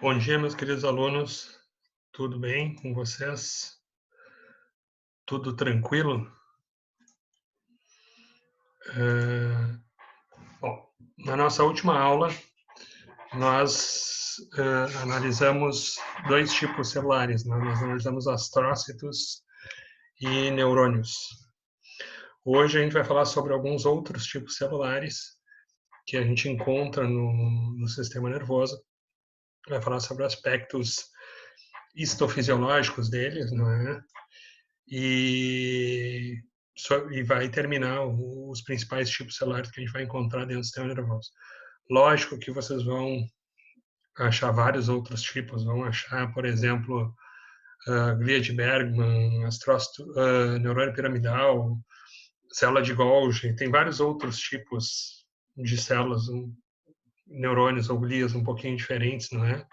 Bom dia, meus queridos alunos. Tudo bem com vocês? Tudo tranquilo? Eh, Bom, na nossa última aula, nós analisamos dois tipos celulares, né? Nós analisamos astrócitos e neurônios. Hoje a gente vai falar sobre alguns outros tipos celulares que a gente encontra no sistema nervoso. Vai falar sobre aspectos histofisiológicos deles, não é? E, e vai terminar os principais tipos celulares que a gente vai encontrar dentro do sistema nervoso. Lógico que vocês vão achar vários outros tipos, vão achar, por exemplo, glia de Bergman, astrócito, neurônio piramidal, célula de Golgi, tem vários outros tipos de células, neurônios ou glias um pouquinho diferentes, não é?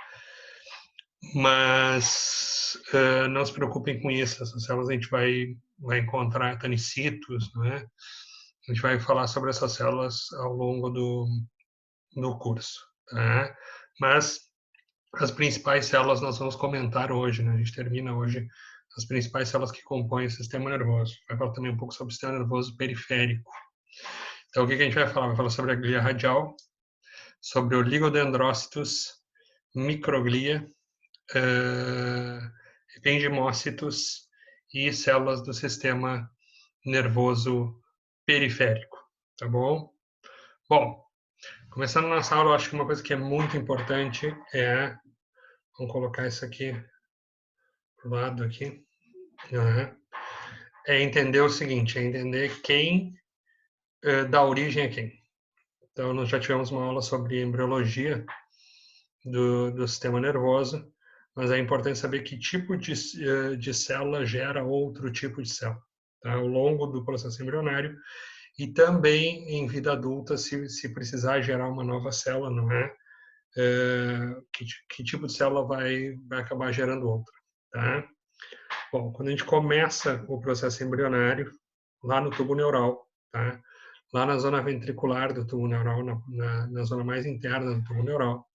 Mas não se preocupem com isso, essas células a gente vai encontrar tanicitos, não é? A gente vai falar sobre essas células ao longo do curso, tá? Mas as principais células nós vamos comentar hoje, né? A gente termina hoje as principais células que compõem o sistema nervoso. Vai falar também um pouco sobre o sistema nervoso periférico. Então, o que a gente vai falar? Vai falar sobre a glia radial, sobre oligodendrócitos, microglia, ependimócitos e células do sistema nervoso periférico, tá bom? Bom, começando nossa aula, eu acho que uma coisa que é muito importante vamos colocar isso aqui pro lado aqui, né? É entender o seguinte, é entender quem dá origem a quem. Então, nós já tivemos uma aula sobre embriologia do sistema nervoso, mas é importante saber que tipo de célula gera outro tipo de célula, tá? Ao longo do processo embrionário e também em vida adulta, se precisar gerar uma nova célula, não é? Que tipo de célula vai acabar gerando outra, tá? Bom, quando a gente começa o processo embrionário, lá no tubo neural, tá? Lá na zona ventricular do tubo neural, na zona mais interna do tubo neural,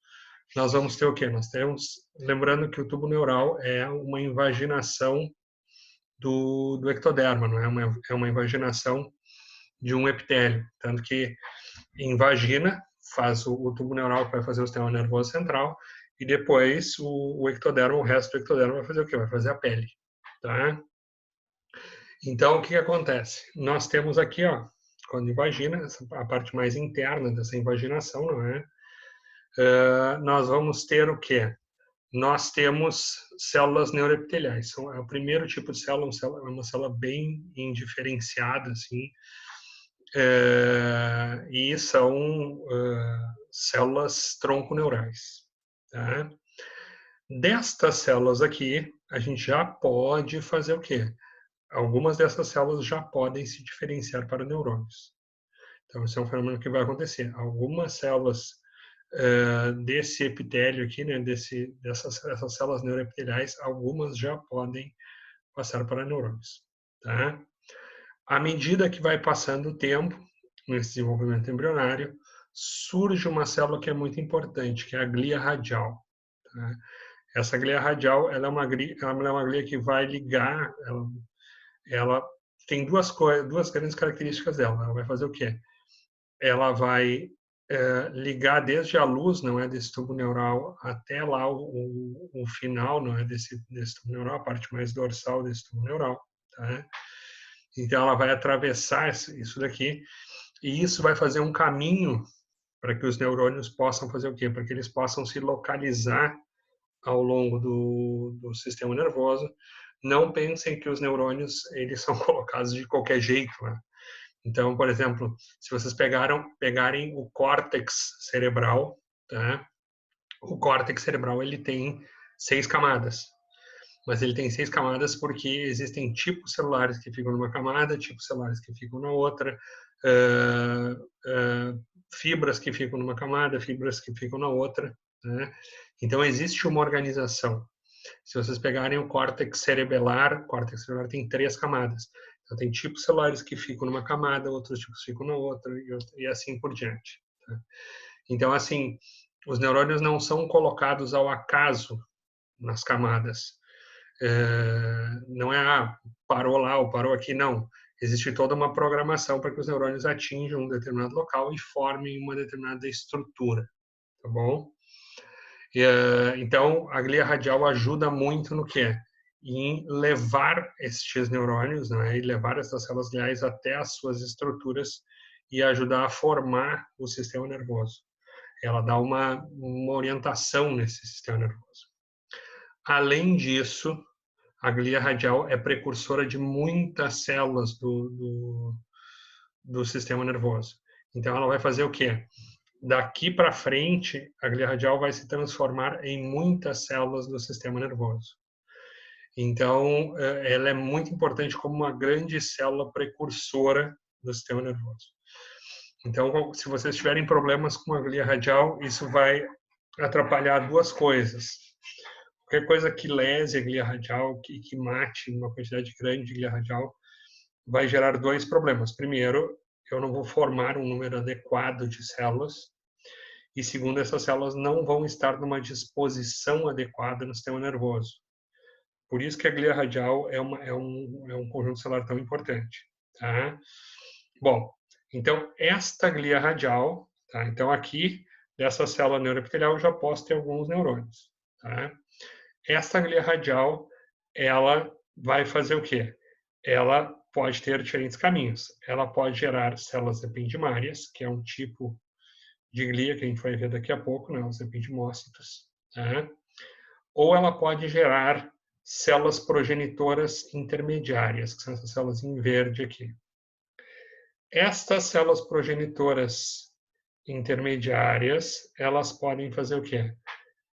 nós vamos ter o quê? Nós temos, lembrando que o tubo neural é uma invaginação do ectoderma, não é? É uma invaginação de um epitélio, tanto que invagina, faz o tubo neural que vai fazer o sistema nervoso central, e depois o ectoderma, o resto do ectoderma vai fazer o quê? Vai fazer a pele, tá? Então, o que acontece? Nós temos aqui, ó, quando invagina, a parte mais interna dessa invaginação, não é? Nós vamos ter o quê? Nós temos células neuroepiteliais. É o primeiro tipo de célula, uma célula bem indiferenciada, assim, e são células tronconeurais. Tá? Destas células aqui, a gente já pode fazer o quê? Algumas dessas células já podem se diferenciar para neurônios. Então, esse é um fenômeno que vai acontecer. Algumas células desse epitélio aqui, né, essas células neuroepiteliais, algumas já podem passar para neurônios. Tá? À medida que vai passando o tempo, nesse desenvolvimento embrionário, surge uma célula que é muito importante, que é a glia radial. Tá? Essa glia radial, ela é uma glia que vai ligar, ela tem duas grandes características dela. Ela vai fazer o quê? Ela vai ligar desde a luz, não é, desse tubo neural até lá o final, não é, desse tubo neural, a parte mais dorsal desse tubo neural, tá? Então ela vai atravessar isso daqui e isso vai fazer um caminho para que os neurônios possam fazer o quê? Para que eles possam se localizar ao longo do sistema nervoso. Não pensem que os neurônios eles são colocados de qualquer jeito, né? Então, por exemplo, se vocês pegarem o córtex cerebral, tá? O córtex cerebral ele tem 6 camadas, mas ele tem 6 camadas porque existem tipos celulares que ficam numa camada, tipos celulares que ficam na outra, uh, fibras que ficam numa camada, fibras que ficam na outra, né? Então existe uma organização. Se vocês pegarem o o córtex cerebelar tem 3 camadas. Então, tem tipos celulares que ficam numa camada, outros tipos ficam na outra, e assim por diante. Tá? Então, assim, Os neurônios não são colocados ao acaso nas camadas. Não é, parou lá ou parou aqui, não. Existe toda uma programação para que os neurônios atinjam um determinado local e formem uma determinada estrutura, tá bom? Então, a glia radial ajuda muito no quê? Em levar estes neurônios, né, e levar essas células gliais até as suas estruturas e ajudar a formar o sistema nervoso. Ela dá uma orientação nesse sistema nervoso. Além disso, a glia radial é precursora de muitas células do sistema nervoso. Então, ela vai fazer o quê? Daqui para frente, a glia radial vai se transformar em muitas células do sistema nervoso. Então, ela é muito importante como uma grande célula precursora do sistema nervoso. Então, se vocês tiverem problemas com a glia radial, isso vai atrapalhar duas coisas. Qualquer coisa que lese a glia radial, que mate uma quantidade grande de glia radial, vai gerar dois problemas. Primeiro, eu não vou formar um número adequado de células. E segundo, essas células não vão estar numa disposição adequada no sistema nervoso. Por isso que a glia radial é um conjunto celular tão importante. Tá? Bom, então, esta glia radial, tá? Então aqui, dessa célula neuroepitelial, eu já posso ter alguns neurônios. Tá? Esta glia radial, ela vai fazer o quê? Ela pode ter diferentes caminhos. Ela pode gerar células ependimárias, que é um tipo de glia que a gente vai ver daqui a pouco, né? Os ependimócitos. Tá? Ou ela pode gerar células progenitoras intermediárias, que são essas células em verde aqui. Estas células progenitoras intermediárias, elas podem fazer o quê?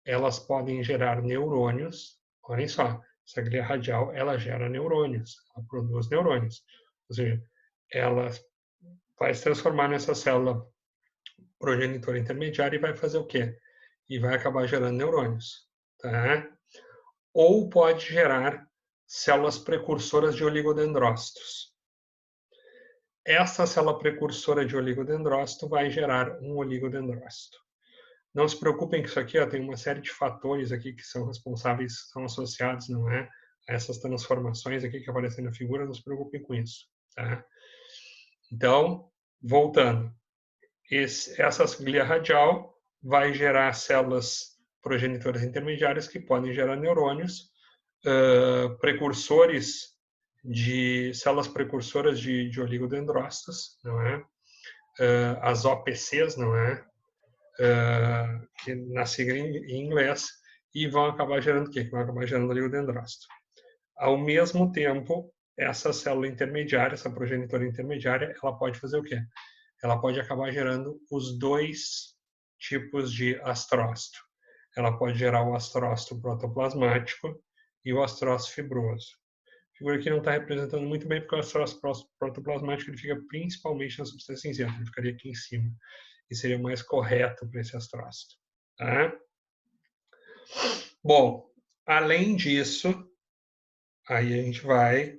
Elas podem gerar neurônios. Olhem só, essa glia radial, ela gera neurônios, ela produz neurônios. Ou seja, ela vai se transformar nessa célula progenitora intermediária e vai fazer o quê? E vai acabar gerando neurônios. Tá? Ou pode gerar células precursoras de oligodendrócitos. Essa célula precursora de oligodendrócito vai gerar um oligodendrócito. Não se preocupem que isso aqui tem uma série de fatores aqui que são responsáveis, são associados, não é? A essas transformações aqui que aparecem na figura, não se preocupem com isso. Tá? Então, voltando. Essa glia radial vai gerar células progenitoras intermediárias que podem gerar neurônios, precursores de células precursoras de oligodendrócitos, não é? As OPCs, não é? Que na sigla em inglês, e vão acabar gerando o quê? Vão acabar gerando oligodendrócito. Ao mesmo tempo, essa célula intermediária, essa progenitora intermediária, ela pode fazer o quê? Ela pode acabar gerando os dois tipos de astrócito. Ela pode gerar o astrócito protoplasmático e o astrócito fibroso. A figura aqui não está representando muito bem, porque o astrócito protoplasmático ele fica principalmente na substância cinzenta, ele ficaria aqui em cima. E seria mais correto para esse astrócito. Tá? Bom, além disso, aí a gente vai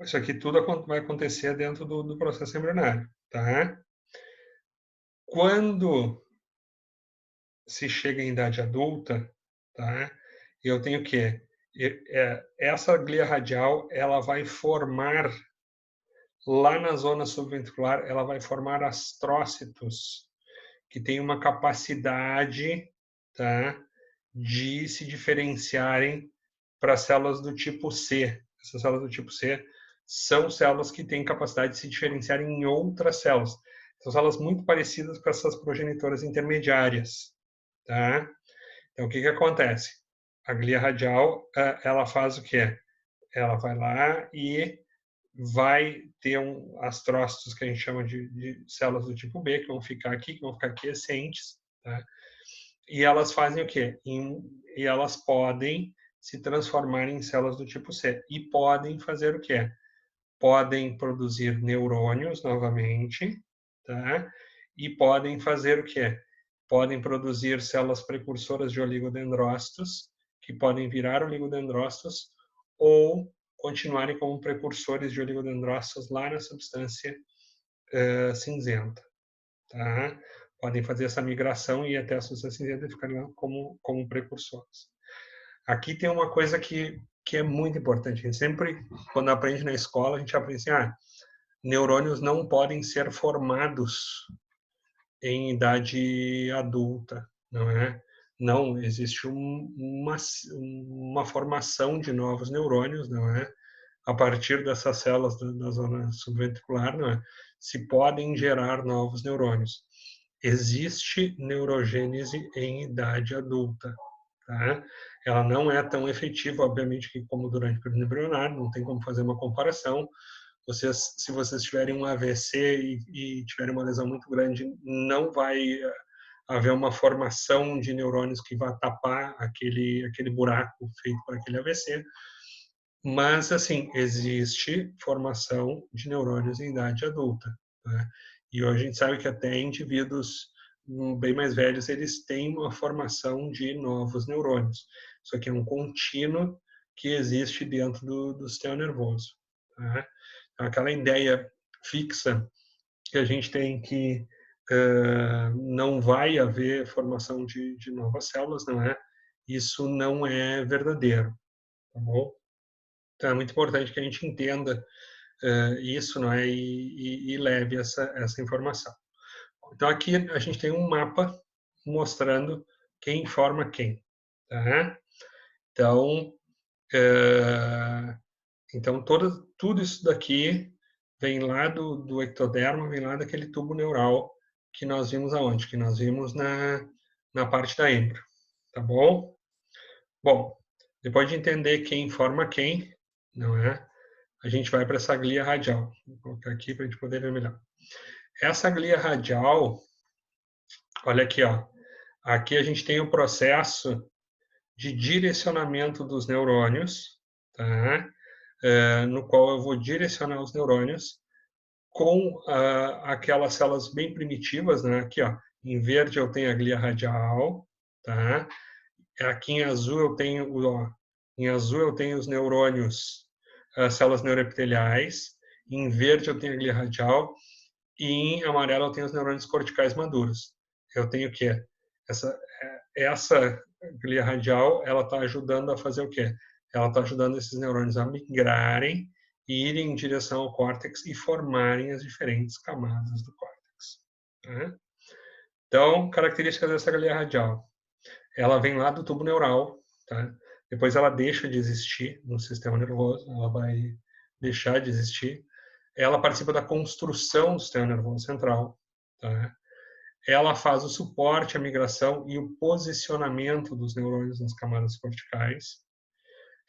isso aqui tudo vai acontecer dentro do processo embrionário. Tá? Quando se chega em idade adulta, tá? Eu tenho que essa glia radial ela vai formar lá na zona subventricular, ela vai formar astrócitos que têm uma capacidade, tá, de se diferenciarem para células do tipo C. Essas células do tipo C são células que têm capacidade de se diferenciar em outras células. São células muito parecidas com essas progenitoras intermediárias, tá? Então, o que acontece? A glia radial, ela faz o quê? Ela vai lá e vai ter astrócitos que a gente chama de células do tipo B, que vão ficar aqui, que vão ficar quiescentes, tá? E elas fazem o quê? E elas podem se transformar em células do tipo C. E podem fazer o quê? Podem produzir neurônios novamente, tá? E podem fazer o quê? Podem produzir células precursoras de oligodendrócitos, que podem virar oligodendrócitos, ou continuarem como precursores de oligodendrócitos lá na substância cinzenta. Tá? podem fazer essa migração e até a substância cinzenta ficarem lá como precursores. Aqui tem uma coisa que é muito importante. A gente sempre, quando aprende na escola, a gente aprende assim, neurônios não podem ser formados em idade adulta, não é? Não, existe uma formação de novos neurônios, não é? A partir dessas células da zona subventricular, não é? Se podem gerar novos neurônios. Existe neurogênese em idade adulta, tá? Ela não é tão efetiva, obviamente, que como durante o período embrionário, não tem como fazer uma comparação. Se vocês tiverem um AVC e tiverem uma lesão muito grande, não vai haver uma formação de neurônios que vai tapar aquele buraco feito por aquele AVC. Mas, assim, existe formação de neurônios em idade adulta, né? E hoje a gente sabe que até indivíduos bem mais velhos, eles têm uma formação de novos neurônios. Isso aqui é um contínuo que existe dentro do sistema nervoso, tá? Então, aquela ideia fixa que a gente tem que não vai haver formação de novas células, não é? Isso não é verdadeiro, tá bom? Então, é muito importante que a gente entenda isso, não é? E leve essa informação. Então, aqui a gente tem um mapa mostrando quem forma quem, tá? Então, tudo isso daqui vem lá do ectoderma, vem lá daquele tubo neural que nós vimos aonde? Que nós vimos na parte da hembra, tá bom? Bom, depois de entender quem forma quem, não é? A gente vai para essa glia radial. Vou colocar aqui para a gente poder ver melhor. Essa glia radial, olha aqui, ó. Aqui a gente tem o processo de direcionamento dos neurônios, tá? No qual eu vou direcionar os neurônios com aquelas células bem primitivas, né? Aqui, ó, em verde eu tenho a glia radial, tá? Aqui em azul eu tenho, os neurônios, as células neuroepiteliais. Em verde eu tenho a glia radial e em amarelo eu tenho os neurônios corticais maduros. Eu tenho o quê? Essa glia radial, ela está ajudando a fazer o quê? Ela está ajudando esses neurônios a migrarem e irem em direção ao córtex e formarem as diferentes camadas do córtex. Tá? Então, características dessa glia radial. Ela vem lá do tubo neural, tá? Depois ela deixa de existir no sistema nervoso, ela vai deixar de existir. Ela participa da construção do sistema nervoso central, tá? Ela faz o suporte à migração e o posicionamento dos neurônios nas camadas corticais.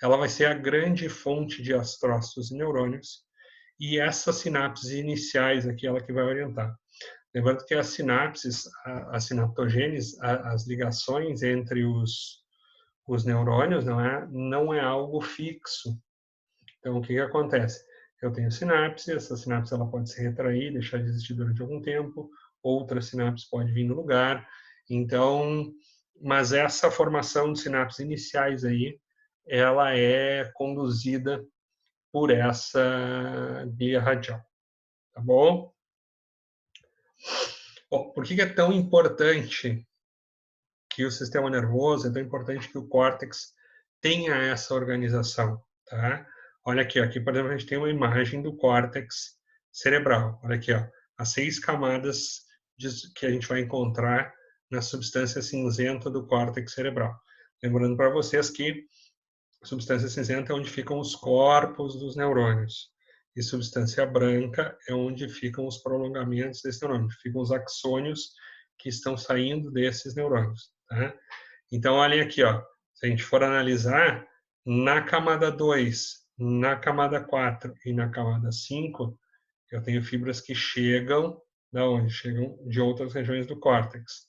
Ela vai ser a grande fonte de astrócitos e neurônios. E essas sinapses iniciais aqui, ela que vai orientar. Lembrando que as sinapses, a sinaptogênese, as ligações entre os neurônios, não é algo fixo. Então, o que acontece? Eu tenho sinapse, essa sinapse ela pode se retrair, deixar de existir durante algum tempo, outra sinapse pode vir no lugar. Então, mas essa formação de sinapses iniciais aí, ela é conduzida por essa glia radial, tá bom? Bom, por que é tão importante que o sistema nervoso, é tão importante que o córtex tenha essa organização, tá? Olha aqui, por exemplo, a gente tem uma imagem do córtex cerebral. Olha aqui, ó, as 6 camadas que a gente vai encontrar na substância cinzenta do córtex cerebral. Lembrando para vocês que a substância cinzenta é onde ficam os corpos dos neurônios. E substância branca é onde ficam os prolongamentos desses neurônios, ficam os axônios que estão saindo desses neurônios. Tá? Então, olhem aqui, ó, se a gente for analisar, na camada 2, na camada 4 e na camada 5, eu tenho fibras que chegam da onde? Chegam de outras regiões do córtex.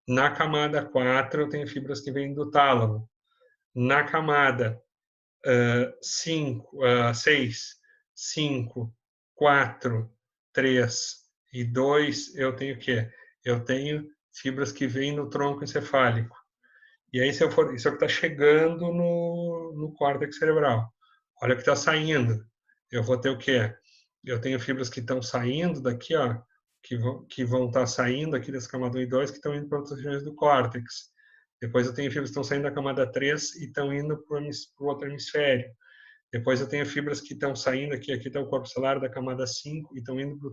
Na camada 4, eu tenho fibras que vêm do tálamo. Na camada 6, 5, 4, 3 e 2, eu tenho o quê? Eu tenho fibras que vêm no tronco encefálico. E aí, isso é o que está chegando no córtex cerebral. Olha o que está saindo. Eu vou ter o quê? Eu tenho fibras que estão saindo daqui, ó, que vão estar saindo aqui dessa camada 1 e 2, que estão indo para outras regiões do córtex. Depois eu tenho fibras que estão saindo da camada 3 e estão indo para o outro hemisfério. Depois eu tenho fibras que estão saindo aqui está o corpo celular da camada 5 e estão indo para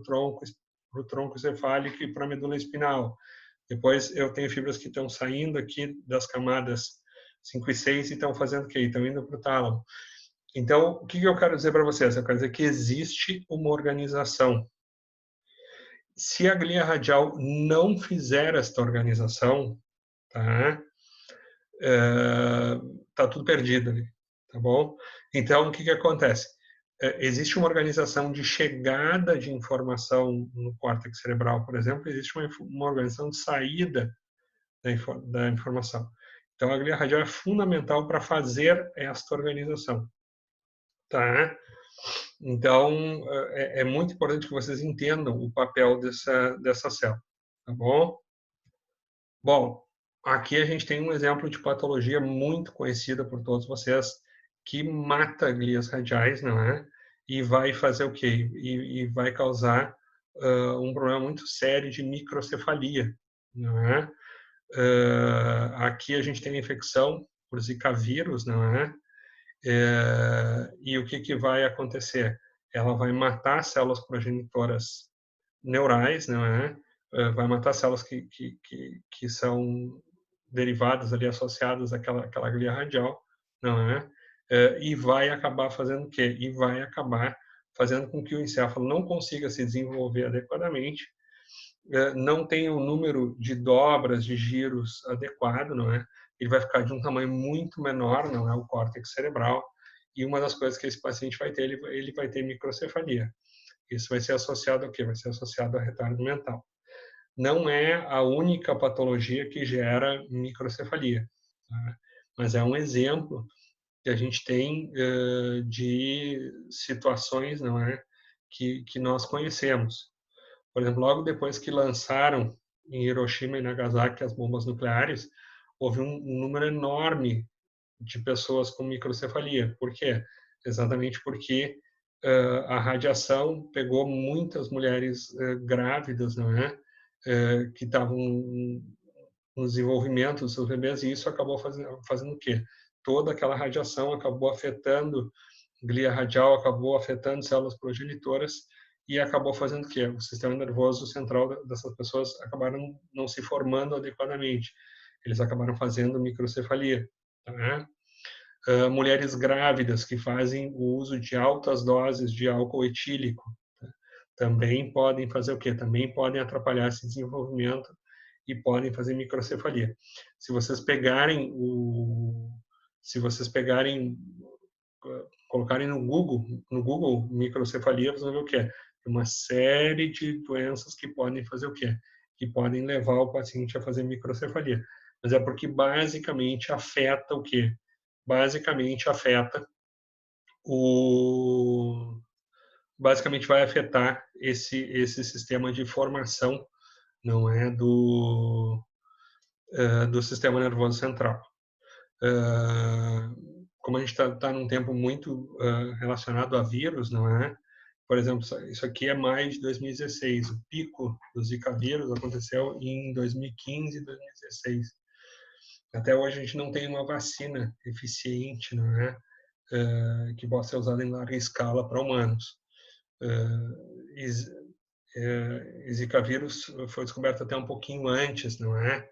o tronco cefálico e para a medula espinal. Depois eu tenho fibras que estão saindo aqui das camadas 5 e 6 e estão fazendo o quê? Estão indo para o tálamo. Então, o que eu quero dizer para vocês? Eu quero dizer que existe uma organização. Se a glia radial não fizer esta organização, tá? Tá tudo perdido ali, tá bom? Então, o que acontece? Existe uma organização de chegada de informação no córtex cerebral, por exemplo, existe uma organização de saída da informação. Então, a glia radial é fundamental para fazer esta organização, tá? Então, é muito importante que vocês entendam o papel dessa célula, tá bom? Bom, aqui a gente tem um exemplo de patologia muito conhecida por todos vocês, que mata glias radiais, não é? E vai fazer o quê? E vai causar um problema muito sério de microcefalia, não é? Aqui a gente tem a infecção por Zika vírus, não é? E o que vai acontecer? Ela vai matar células progenitoras neurais, não é? Vai matar células que são derivadas ali associadas àquela glia radial, não é? E vai acabar fazendo o quê? E vai acabar fazendo com que o encéfalo não consiga se desenvolver adequadamente, não tenha um número de dobras, de giros adequado, não é? Ele vai ficar de um tamanho muito menor, não é? O córtex cerebral. E uma das coisas que esse paciente vai ter, ele vai ter microcefalia. Isso vai ser associado ao quê? Vai ser associado a retardo mental. Não é a única patologia que gera microcefalia, tá? Mas é um exemplo que a gente tem de situações, não é, que nós conhecemos. Por exemplo, logo depois que lançaram em Hiroshima e Nagasaki as bombas nucleares, houve um número enorme de pessoas com microcefalia. Por quê? Exatamente porque a radiação pegou muitas mulheres grávidas, não é? Que estavam no desenvolvimento dos seus bebês, e isso acabou fazendo o quê? Toda aquela radiação acabou afetando glia radial, acabou afetando células progenitoras e acabou fazendo o quê? O sistema nervoso central dessas pessoas acabaram não se formando adequadamente. Eles acabaram fazendo microcefalia, tá? Mulheres grávidas que fazem o uso de altas doses de álcool etílico, tá? Também podem fazer o quê? Também podem atrapalhar esse desenvolvimento e podem fazer microcefalia. Se vocês pegarem colocarem no Google microcefalia, vocês vão ver o que é uma série de doenças que podem fazer o quê? Que podem levar o paciente a fazer microcefalia. Mas é porque basicamente afeta o quê? Basicamente afeta o basicamente vai afetar esse sistema de formação, não é, do sistema nervoso central. Como a gente está num tempo muito relacionado a vírus, não é? Por exemplo, isso aqui é mais de 2016. O pico do Zika vírus aconteceu em 2015 e 2016. Até hoje a gente não tem uma vacina eficiente, não é? Que possa ser usada em larga escala para humanos. Zika vírus foi descoberto até um pouquinho antes, não é?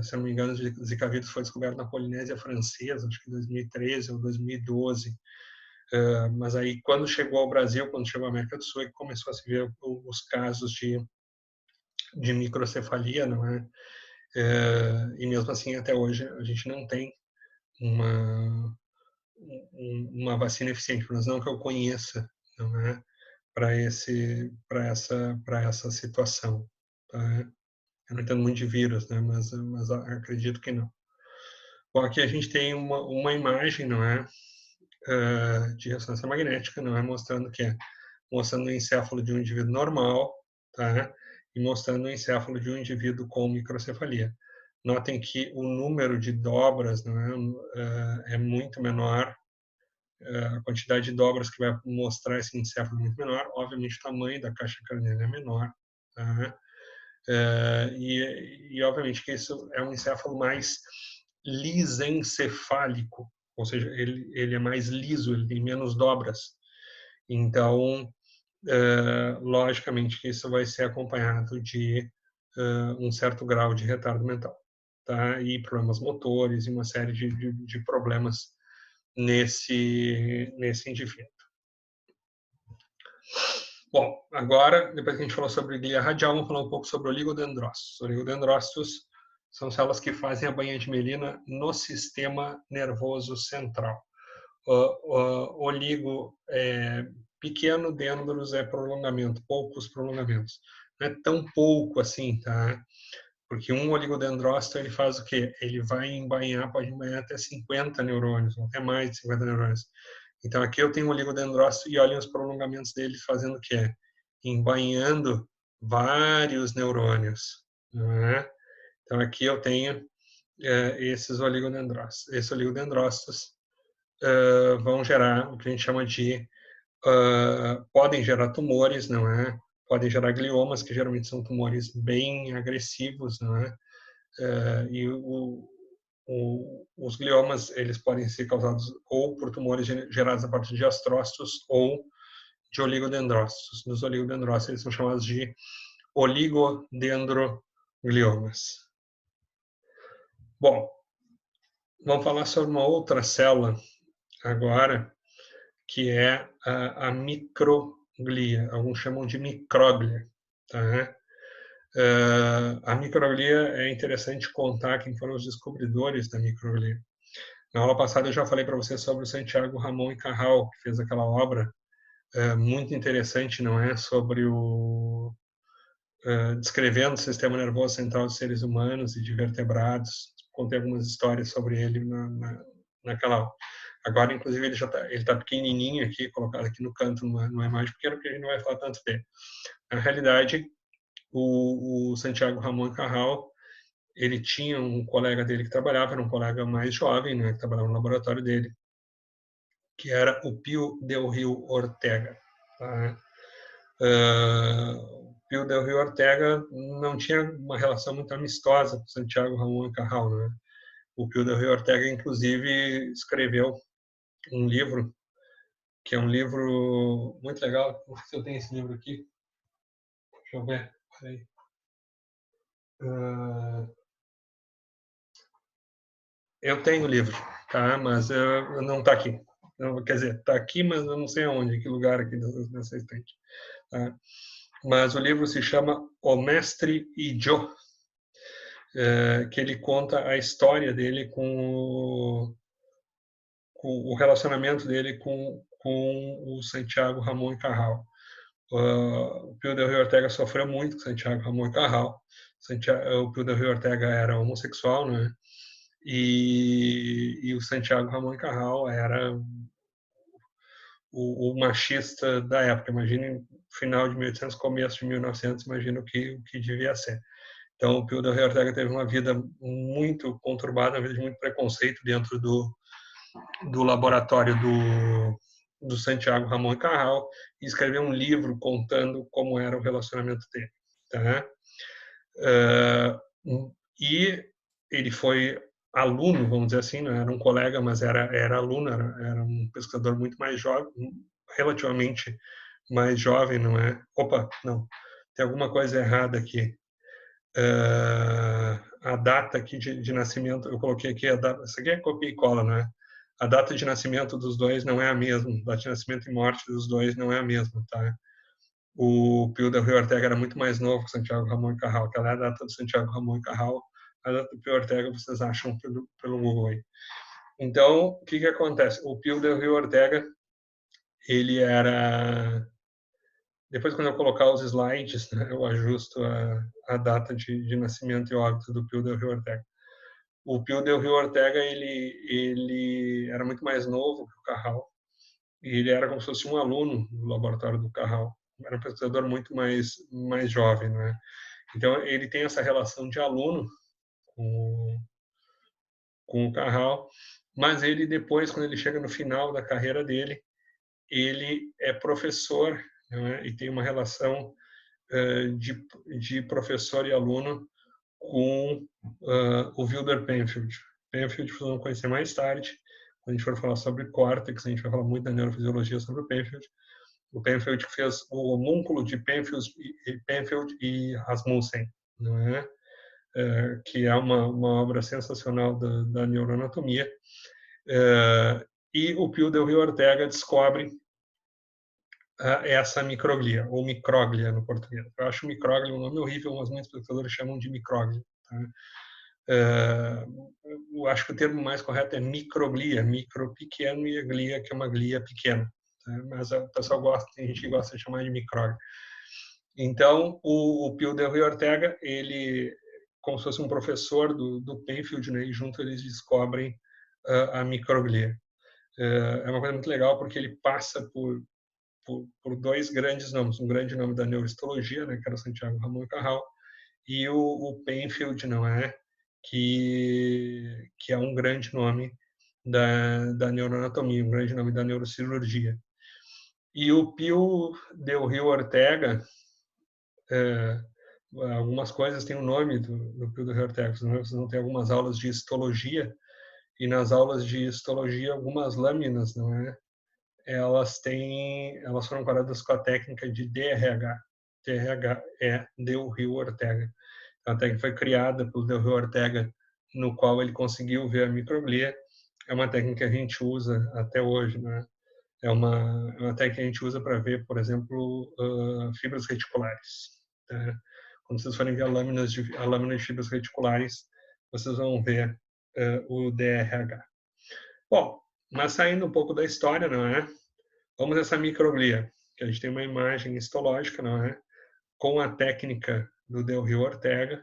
Se não me engano, Zika vírus foi descoberto na Polinésia Francesa, acho que em 2013 ou 2012. Mas aí, quando chegou ao Brasil, quando chegou à América do Sul, é que começou a se ver os casos de microcefalia, não é? E mesmo assim, até hoje, a gente não tem uma vacina eficiente, pelo menos não que eu conheça, não é? Para essa situação, tá? Eu não entendo muito de vírus, né? Mas acredito que não. Bom, aqui a gente tem uma imagem, não é? De ressonância magnética, não é? Mostrando que mostrando o encéfalo de um indivíduo normal, tá? E mostrando o encéfalo de um indivíduo com microcefalia. Notem que o número de dobras, não é muito menor. A quantidade de dobras que vai mostrar esse encéfalo é muito menor. Obviamente, o tamanho da caixa craniana é menor, Tá? Obviamente que isso é um encéfalo mais lisencefálico, ou seja, ele é mais liso, ele tem menos dobras. Então, logicamente que isso vai ser acompanhado de um certo grau de retardo mental, tá? E problemas motores e uma série de problemas nesse indivíduo. Bom, agora, depois que a gente falou sobre glia radial, vamos falar um pouco sobre oligodendrócitos. Oligodendrócitos são células que fazem a banha de melina no sistema nervoso central. Oligo é pequeno, dendros é prolongamento, poucos prolongamentos. Não é tão pouco assim, tá? Porque um oligodendrócito, ele faz o quê? Ele vai embainhar, pode embainhar até 50 neurônios, ou até mais de 50 neurônios. Então, aqui eu tenho um oligodendrócito e olhem os prolongamentos dele fazendo o quê? Embainhando vários neurônios. Não é? Então, aqui eu tenho esses oligodendrócitos. Esses oligodendrócitos vão gerar o que a gente chama de... podem gerar tumores, não é? Podem gerar gliomas, que geralmente são tumores bem agressivos, não é? E os gliomas, eles podem ser causados ou por tumores gerados a partir de astrócitos ou de oligodendrócitos. Nos oligodendrócitos, eles são chamados de oligodendrogliomas. Bom, vamos falar sobre uma outra célula agora, que é a microglia. Alguns chamam de micróglia. Tá? A microglia é interessante contar quem foram os descobridores da microglia. Na aula passada eu já falei para você sobre o Santiago Ramon y Cajal, que fez aquela obra muito interessante, não é? Sobre descrevendo o sistema nervoso central dos seres humanos e de vertebrados. Contei algumas histórias sobre ele naquela aula. Agora, inclusive, ele tá pequenininho aqui, colocado aqui no canto, numa imagem pequena, porque a gente não vai falar tanto dele. Na realidade, o Santiago Ramon y Cajal, ele tinha um colega dele que trabalhava, era um colega mais jovem, né, que trabalhava no laboratório dele, que era o Pío del Rio Ortega. Tá? Pío del Rio Ortega não tinha uma relação muito amistosa com Santiago Ramon y Cajal. Né? O Pío del Rio Ortega, inclusive, escreveu um livro, que é um livro muito legal. Não sei se eu tenho esse livro aqui. Deixa eu ver. Peraí. Eu tenho o livro, tá? Mas não está aqui. Quer dizer, está aqui, mas eu não sei aonde, em que lugar aqui nessa estante. Tá? Mas o livro se chama O Mestre e Joe, que ele conta a história dele com o relacionamento dele com o Santiago Ramon y Cajal. O Pío del Rio Ortega sofreu muito com Santiago Ramon y Cajal. O Pío del Rio Ortega era homossexual, né? E o Santiago Ramon y Cajal era o machista da época. Imagine final de 1800, começo de 1900, imagina o que devia ser. Então, o Pío del Rio Ortega teve uma vida muito conturbada, uma vida de muito preconceito dentro do laboratório do Santiago Ramon y Cajal, e escreveu um livro contando como era o relacionamento dele. Tá? E ele foi aluno, vamos dizer assim, não era um colega, mas era aluno, era um pesquisador muito mais jovem, relativamente mais jovem, não é? Opa, não, tem alguma coisa errada aqui. A data aqui de nascimento, eu coloquei aqui a data, isso aqui é copia e cola, não é? A data de nascimento dos dois não é a mesma, a data de nascimento e morte dos dois não é a mesma, tá? O Pío del Rio Ortega era muito mais novo que Santiago Ramon y Cajal. Aquela é a data do Santiago Ramon y Cajal, a data do Pío Ortega vocês acham pelo Google aí. Então, o que acontece? O Pío del Rio Ortega, ele era... Depois, quando eu colocar os slides, né, eu ajusto a data de nascimento e óbito do Pío del Rio Ortega. O Pío del Rio Ortega, ele era muito mais novo que o Cajal, e ele era como se fosse um aluno do laboratório do Cajal. Era um pesquisador muito mais jovem, né? Então, ele tem essa relação de aluno com o Cajal, mas ele depois, quando ele chega no final da carreira dele, ele é professor, né? E tem uma relação de professor e aluno com o Wilder Penfield. Penfield vocês vão conhecer mais tarde, quando a gente for falar sobre córtex, a gente vai falar muito da neurofisiologia sobre o Penfield. O Penfield fez o homúnculo de Penfield e Rasmussen, não é? Que é uma obra sensacional da neuroanatomia. E o Pio del Rio Ortega descobre essa microglia, ou microglia no português. Eu acho microglia um nome horrível, mas muitos pesquisadores chamam de microglia. Tá? Eu acho que o termo mais correto é microglia, micro pequeno, e a glia, que é uma glia pequena. Tá? Mas o pessoal gosta, tem gente que gosta de chamar de microglia. Então, o Pio del Rio Ortega, ele, como se fosse um professor do Penfield, né, e junto eles descobrem a microglia. É uma coisa muito legal, porque ele passa por dois grandes nomes. Um grande nome da neurohistologia, né, que era o Santiago Ramon y Cajal, e o Penfield, não é? Que é um grande nome da neuroanatomia, um grande nome da neurocirurgia. E o Pio del Rio Ortega, algumas coisas têm o nome do Pio del Rio Ortega. Vocês não têm algumas aulas de histologia, e nas aulas de histologia, algumas lâminas, não é? Elas foram paradas com a técnica de DRH. DRH é Del Rio Ortega. A técnica foi criada pelo Del Rio Ortega, no qual ele conseguiu ver a microglia. É uma técnica que a gente usa até hoje, né? É uma técnica que a gente usa para ver, por exemplo, fibras reticulares. Tá? Quando vocês forem ver a lâmina de fibras reticulares, vocês vão ver o DRH. Bom, mas saindo um pouco da história, não é? Vamos nessa microglia, que a gente tem uma imagem histológica, não é? Com a técnica do Del Rio Ortega,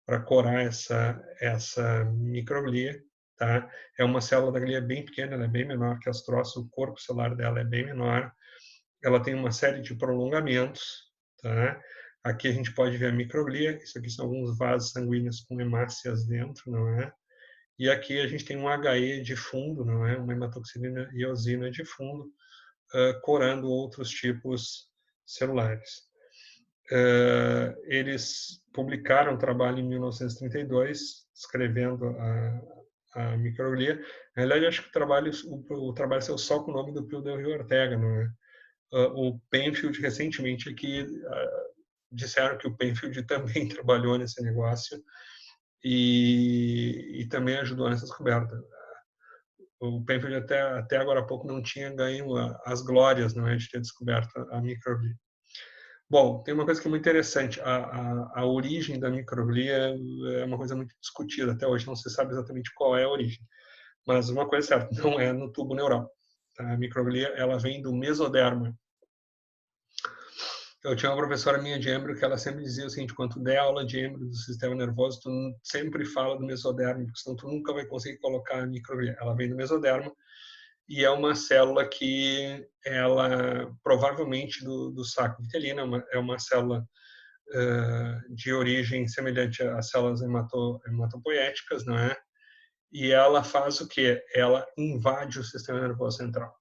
para corar essa microglia, tá? É uma célula da glia bem pequena, ela é bem menor que as troças, o corpo celular dela é bem menor, ela tem uma série de prolongamentos, tá? Aqui a gente pode ver a microglia, isso aqui são alguns vasos sanguíneos com hemácias dentro, não é? E aqui a gente tem um HE de fundo, não é? Uma hematoxilina e eosina de fundo, corando outros tipos celulares. Eles publicaram um trabalho em 1932, descrevendo a microglia. Na realidade, acho que o trabalho saiu só com o nome do Pio del Rio Ortega, não é? O Penfield, recentemente, aqui, disseram que o Penfield também trabalhou nesse negócio e também ajudou nessa descoberta. O Penfield até agora há pouco não tinha ganho as glórias, não é, de ter descoberto a microglia. Bom, tem uma coisa que é muito interessante. A origem da microglia é uma coisa muito discutida. Até hoje não se sabe exatamente qual é a origem. Mas uma coisa é certa, não é no tubo neural. A microglia, ela vem do mesoderma. Eu tinha uma professora minha de êmbrio que ela sempre dizia o seguinte: quando tu der aula de êmbrio do sistema nervoso, tu sempre fala do mesoderma, porque senão tu nunca vai conseguir colocar a microglia. Ela vem do mesoderma e é uma célula que ela provavelmente do saco vitelino, é uma célula de origem semelhante às células hematopoéticas, não é? E ela faz o quê? Ela invade o sistema nervoso central.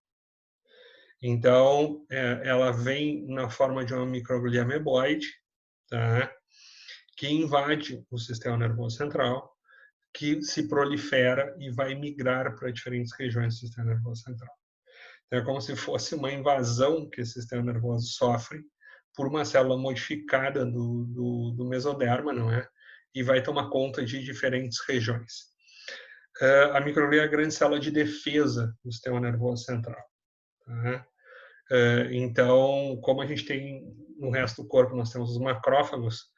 Então, ela vem na forma de uma microglia ameboide, tá? Que invade o sistema nervoso central, que se prolifera e vai migrar para diferentes regiões do sistema nervoso central. Então, é como se fosse uma invasão que o sistema nervoso sofre por uma célula modificada do mesoderma, não é? E vai tomar conta de diferentes regiões. A microglia é a grande célula de defesa do sistema nervoso central. Tá? Então, como a gente tem no resto do corpo, nós temos os macrófagos,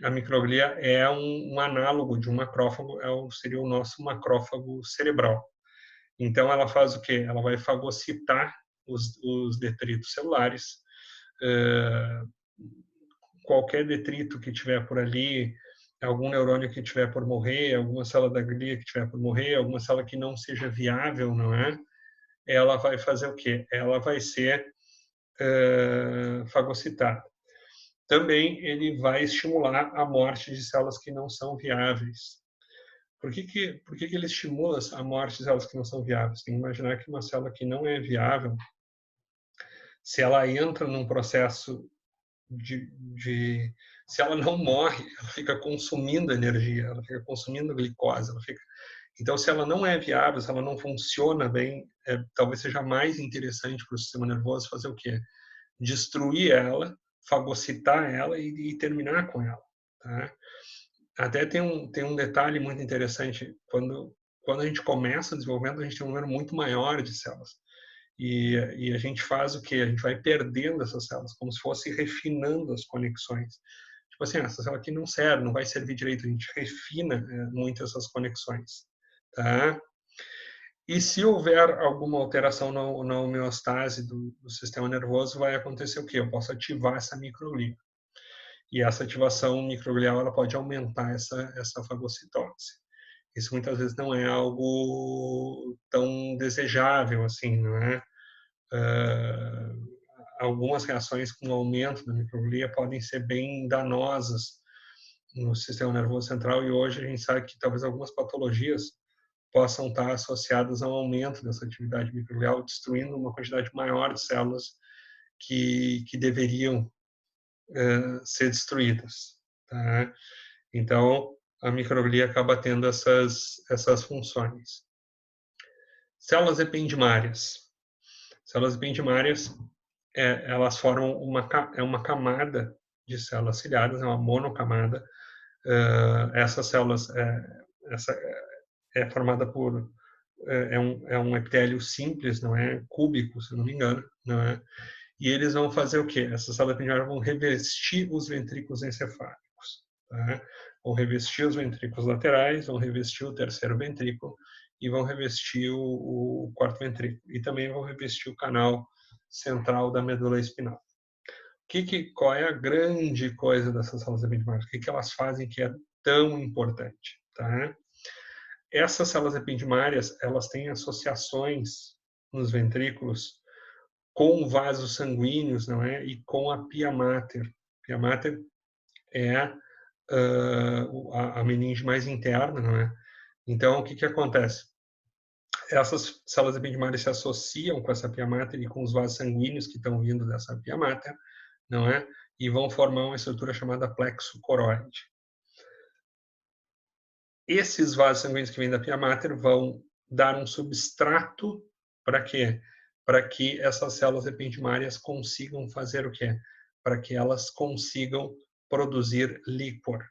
a microglia é um análogo de um macrófago, seria o nosso macrófago cerebral. Então, ela faz o quê? Ela vai fagocitar os detritos celulares. Qualquer detrito que tiver por ali, algum neurônio que tiver por morrer, alguma célula da glia que tiver por morrer, alguma célula que não seja viável, não é? Ela vai fazer o quê? Ela vai ser fagocitada. Também ele vai estimular a morte de células que não são viáveis. Por que ele estimula a morte de células que não são viáveis? Tem que imaginar que uma célula que não é viável, se ela entra num processo se ela não morre, ela fica consumindo energia, ela fica consumindo glicose, então, se ela não é viável, se ela não funciona bem, talvez seja mais interessante para o sistema nervoso fazer o quê? Destruir ela, fagocitar ela e terminar com ela. Tá? Até tem um detalhe muito interessante, quando a gente começa o desenvolvimento, a gente tem um número muito maior de células. E a gente faz o quê? A gente vai perdendo essas células, como se fosse refinando as conexões. Tipo assim, essa célula aqui não serve, não vai servir direito, a gente refina muito essas conexões. Tá? E se houver alguma alteração na homeostase do sistema nervoso, vai acontecer o quê? Eu posso ativar essa microglia. E essa ativação microglial ela pode aumentar essa fagocitose. Isso muitas vezes não é algo tão desejável assim, não é? Algumas reações com o aumento da microglia podem ser bem danosas no sistema nervoso central e hoje a gente sabe que talvez algumas patologias possam estar associadas ao aumento dessa atividade microglial, destruindo uma quantidade maior de células que deveriam ser destruídas. Tá? Então, a microglia acaba tendo essas funções. Células ependimárias. Células ependimárias, elas formam uma camada de células ciliadas, é uma monocamada. Essas células, essa é formada por é um epitélio simples, não é cúbico, se não me engano, não é? E eles vão fazer o quê? Essas células ependimárias vão revestir os ventrículos encefálicos, tá? Vão revestir os ventrículos laterais, vão revestir o terceiro ventrículo e vão revestir o quarto ventrículo. E também vão revestir o canal central da medula espinal. Qual é a grande coisa dessas células ependimárias? O que elas fazem que é tão importante? Tá? Essas células ependimárias, elas têm associações nos ventrículos com vasos sanguíneos, não é? E com a pia mater. A pia mater é a meninge mais interna, não é? Então, o que acontece? Essas células ependimárias se associam com essa pia mater e com os vasos sanguíneos que estão vindo dessa pia mater, não é? E vão formar uma estrutura chamada plexo coroide. Esses vasos sanguíneos que vêm da pia mater vão dar um substrato para quê? Para que essas células ependimárias consigam fazer o quê? Para que elas consigam produzir líquor,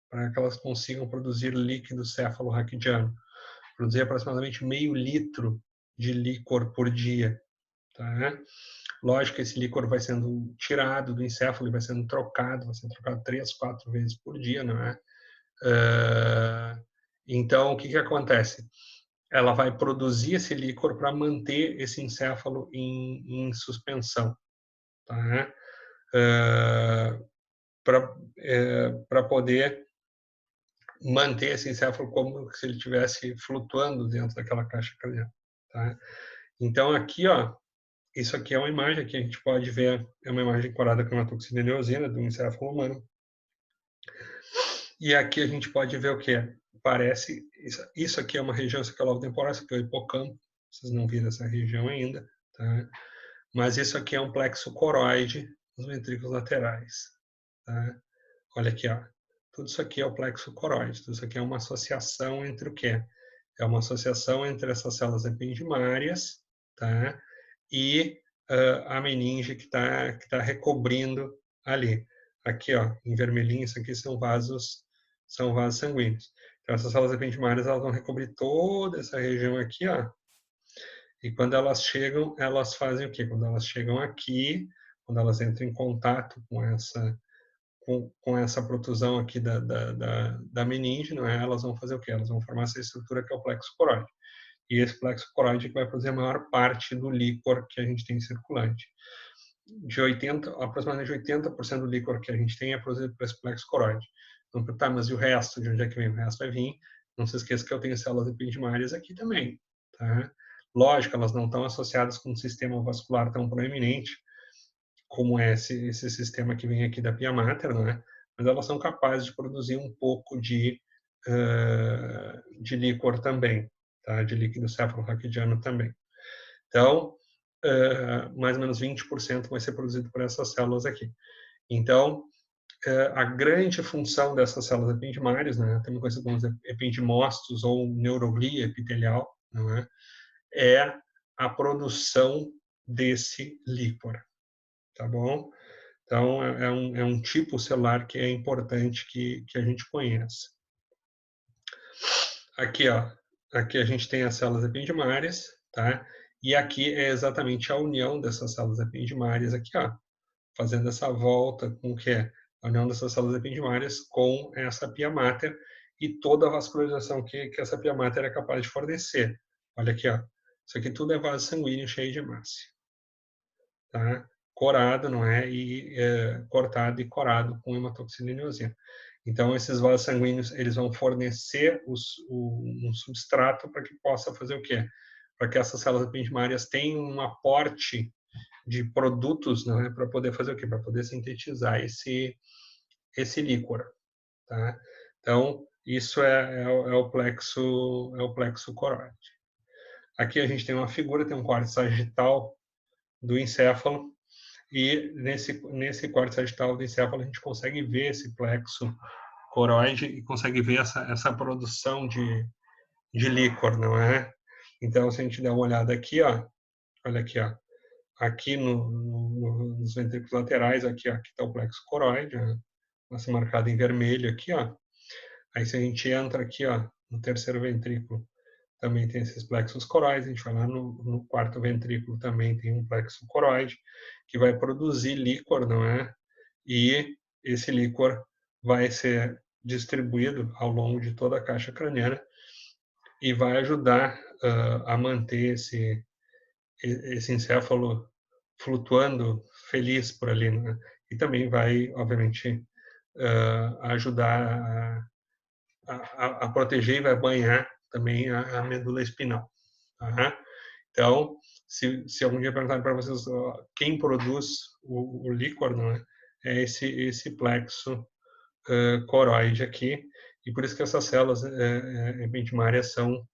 para que elas consigam produzir líquido cefalorraquidiano, produzir aproximadamente meio litro de líquor por dia. Tá? Lógico que esse líquor vai sendo tirado do encéfalo e vai sendo trocado 3, 4 vezes por dia, não é? Então, o que acontece? Ela vai produzir esse líquor para manter esse encéfalo em suspensão, tá? Para poder manter esse encéfalo como se ele estivesse flutuando dentro daquela caixa craniana, tá? Então, aqui, ó, isso aqui é uma imagem que a gente pode ver, é uma imagem corada com uma toxina de eosina do encéfalo humano. E aqui a gente pode ver o que é. Parece, isso aqui é uma região encefalotemporal, isso aqui é o hipocampo, vocês não viram essa região ainda, tá? Mas isso aqui é um plexo coroide nos ventrículos laterais, tá? Olha aqui, ó. Tudo isso aqui é o plexo coroide, tudo isso aqui é uma associação entre o quê? É uma associação entre essas células ependimárias, tá? E a meninge que tá recobrindo ali. Aqui, ó, em vermelhinho, isso aqui são vasos sanguíneos. Então, essas células ependimárias, elas vão recobrir toda essa região aqui, ó. E quando elas chegam, elas fazem o quê? Quando elas chegam aqui, quando elas entram em contato com essa protusão aqui da meninge, não é? Elas vão fazer o quê? Elas vão formar essa estrutura que é o plexo coroide. E esse plexo coroide que vai produzir a maior parte do líquor que a gente tem circulante. Aproximadamente 80% do líquor que a gente tem é produzido por esse plexo coroide. Então, tá, mas e o resto? De onde é que vem? O resto vai vir. Não se esqueça que eu tenho células ependimárias aqui também. Tá? Lógico, elas não estão associadas com um sistema vascular tão proeminente como é esse sistema que vem aqui da pia mater, não é? Mas elas são capazes de produzir um pouco de líquor também, tá? De líquido cefalorraquidiano também. Então, mais ou menos 20% vai ser produzido por essas células aqui. Então, a grande função dessas células ependimárias, né, também conhecidas como ependimócitos ou neuroglia epitelial, não é? É a produção desse líquor, tá bom? Então, é um tipo celular que é importante que a gente conheça. Aqui, ó, aqui a gente tem as células ependimárias, tá? E aqui é exatamente a união dessas células ependimárias aqui, ó, fazendo essa volta com o que é a união dessas células ependimárias com essa pia mater e toda a vascularização que essa pia mater é capaz de fornecer. Olha aqui, ó. Isso aqui tudo é vaso sanguíneo cheio de hemácia, tá? Corado, não é? E cortado e corado com hematoxina e eosina. Então, esses vasos sanguíneos, eles vão fornecer um substrato para que possa fazer o quê? Para que essas células ependimárias tenham um aporte de produtos, não é? Para poder fazer o quê? Para poder sintetizar esse líquor, tá? Então, isso é o plexo coroide. Aqui a gente tem uma figura, tem um corte sagital do encéfalo, e nesse corte sagital do encéfalo a gente consegue ver esse plexo coroide e consegue ver essa produção de líquor, não é? Então, se a gente der uma olhada aqui, ó, olha aqui, ó, aqui nos ventrículos laterais, aqui está o plexo coroide, nossa marcado em vermelho aqui, ó. Aí se a gente entra aqui, ó, no terceiro ventrículo, também tem esses plexos coroides, a gente vai lá no quarto ventrículo, também tem um plexo coroide, que vai produzir líquor, não é? E esse líquor vai ser distribuído ao longo de toda a caixa craniana e vai ajudar a manter esse encéfalo flutuando feliz por ali, né? E também vai, obviamente, ajudar a proteger e vai banhar também a medula espinal. Tá? Então, se algum dia perguntarem para vocês quem produz o líquor, não é? É esse plexo coroide aqui, e por isso que essas células ependimárias são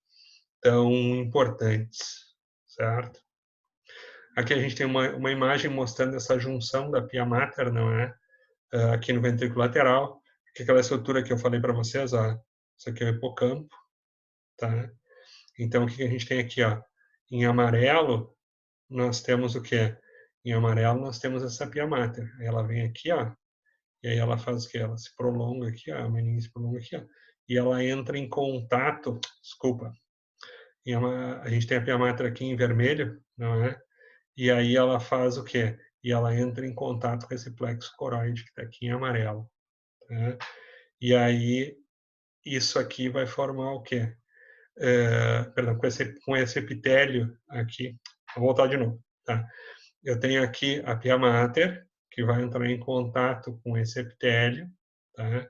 tão importantes, certo? Aqui a gente tem uma imagem mostrando essa junção da pia mater, não é? Aqui no ventrículo lateral, que é aquela estrutura que eu falei para vocês, ó, isso aqui é o hipocampo, tá? Então, o que a gente tem aqui, ó? Em amarelo, nós temos o quê? Em amarelo, nós temos essa pia mater. Ela vem aqui, ó, e aí ela faz o quê? Ela se prolonga aqui, ó, a meninge se prolonga aqui, ó, e ela entra em contato, desculpa, a gente tem a pia mater aqui em vermelho, não é? E aí ela faz o quê? E ela entra em contato com esse plexo coroide que está aqui em amarelo. Tá? E aí isso aqui vai formar o quê? Perdão, com esse epitélio aqui. Vou voltar de novo. Tá? Eu tenho aqui a pia mater, que vai entrar em contato com esse epitélio, tá?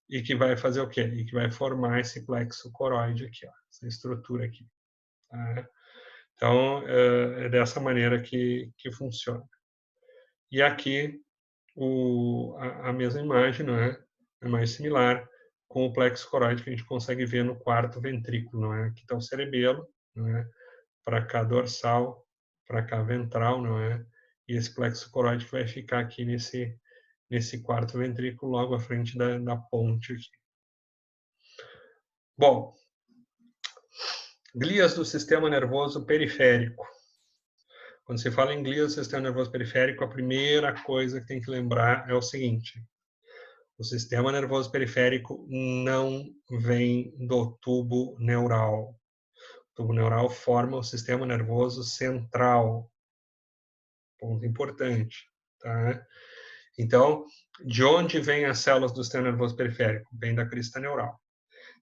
E que vai fazer o quê? E que vai formar esse plexo coroide aqui, ó, essa estrutura aqui. Tá? Então, é dessa maneira que funciona. E aqui, a mesma imagem, não é? É mais similar com o plexo coroide que a gente consegue ver no quarto ventrículo, não é? Aqui está o cerebelo, não é? Para cá dorsal, para cá ventral, não é? E esse plexo coroide que vai ficar aqui nesse quarto ventrículo, logo à frente da ponte aqui. Bom, glias do sistema nervoso periférico. Quando se fala em glias do sistema nervoso periférico, a primeira coisa que tem que lembrar é o seguinte: o sistema nervoso periférico não vem do tubo neural. O tubo neural forma o sistema nervoso central. Ponto importante, tá? Então, de onde vêm as células do sistema nervoso periférico? Vem da crista neural.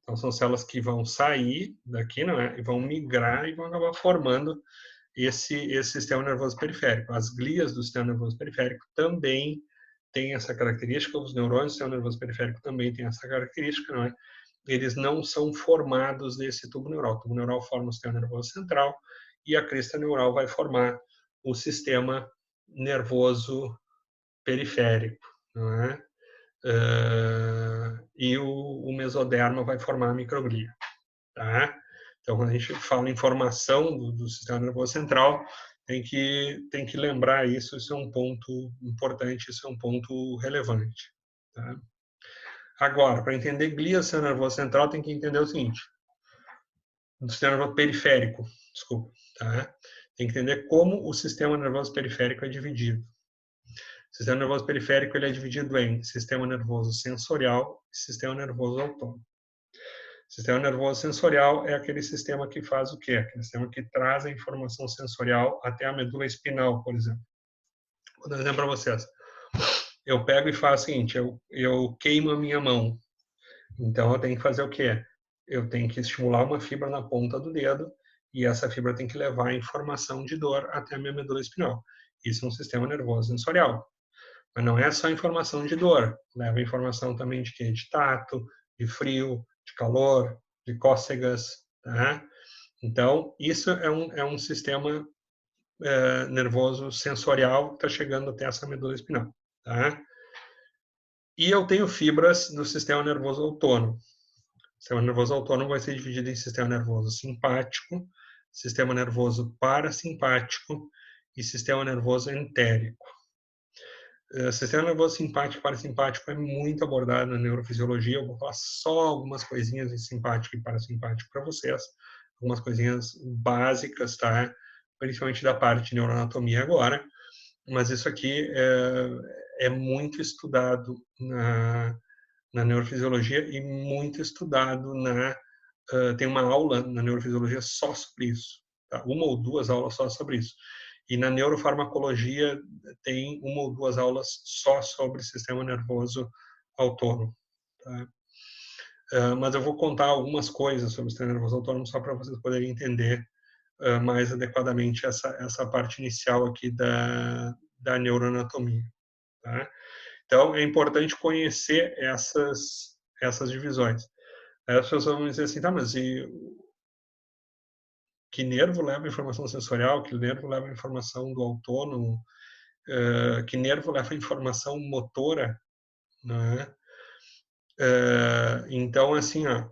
Então, são células que vão sair daqui, não é? E vão migrar e vão acabar formando esse sistema nervoso periférico. As glias do sistema nervoso periférico também têm essa característica, os neurônios do sistema nervoso periférico também têm essa característica, não é? Eles não são formados nesse tubo neural. O tubo neural forma o sistema nervoso central e a crista neural vai formar o sistema nervoso periférico, não é? E o mesoderma vai formar a microglia, tá? Então, quando a gente fala em formação do sistema nervoso central, tem que lembrar isso, isso é um ponto importante, isso é um ponto relevante. Tá? Agora, para entender glia do sistema nervoso central, tem que entender o seguinte, do sistema nervoso periférico, desculpa, tá? Tem que entender como o sistema nervoso periférico é dividido. O sistema nervoso periférico ele é dividido em sistema nervoso sensorial e sistema nervoso autônomo. O sistema nervoso sensorial é aquele sistema que faz o quê? Aquele sistema que traz a informação sensorial até a medula espinal, por exemplo. Vou dar um exemplo para vocês. Eu pego e faço o seguinte, eu queimo a minha mão. Então, eu tenho que fazer o quê? Eu tenho que estimular uma fibra na ponta do dedo e essa fibra tem que levar a informação de dor até a minha medula espinal. Isso é um sistema nervoso sensorial. Mas não é só informação de dor, leva informação também de quê? De tato, de frio, de calor, de cócegas, tá? Então, isso é um sistema nervoso sensorial que está chegando até essa medula espinal, tá? E eu tenho fibras do sistema nervoso autônomo. O sistema nervoso autônomo vai ser dividido em sistema nervoso simpático, sistema nervoso parasimpático e sistema nervoso entérico. O sistema nervoso simpático e parasimpático é muito abordado na neurofisiologia. Eu vou falar só algumas coisinhas em simpático e parasimpático para vocês, algumas coisinhas básicas, tá? Principalmente da parte de neuroanatomia agora, mas isso aqui é muito estudado na neurofisiologia e muito estudado tem uma aula na neurofisiologia só sobre isso, tá? Uma ou duas aulas só sobre isso. E na neurofarmacologia tem uma ou duas aulas só sobre sistema nervoso autônomo, tá? Mas eu vou contar algumas coisas sobre o sistema nervoso autônomo só para vocês poderem entender mais adequadamente essa parte inicial aqui da neuroanatomia, tá? Então, é importante conhecer essas divisões. Aí as pessoas vão dizer assim, tá, mas que nervo leva a informação sensorial, que nervo leva a informação do autônomo, que nervo leva a informação motora, né? Então, assim, ó,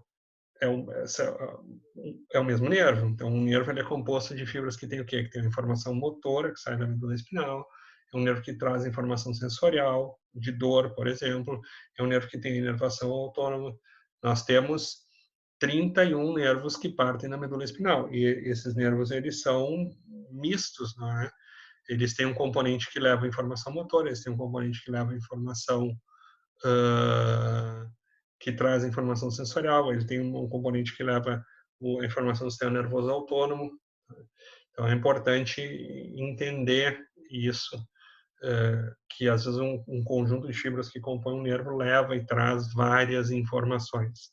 é o mesmo nervo. Então, um nervo ele é composto de fibras que tem o quê? Que tem a informação motora, que sai da medula espinal, é um nervo que traz informação sensorial, de dor, por exemplo, é um nervo que tem inervação autônoma. Nós temos 31 nervos que partem da medula espinal, e esses nervos eles são mistos, não é? Eles têm um componente que leva a informação motora, eles têm um componente que leva a informação que traz a informação sensorial, ele tem um componente que leva a informação do sistema nervoso autônomo. Então é importante entender isso, que às vezes um conjunto de fibras que compõe um nervo leva e traz várias informações.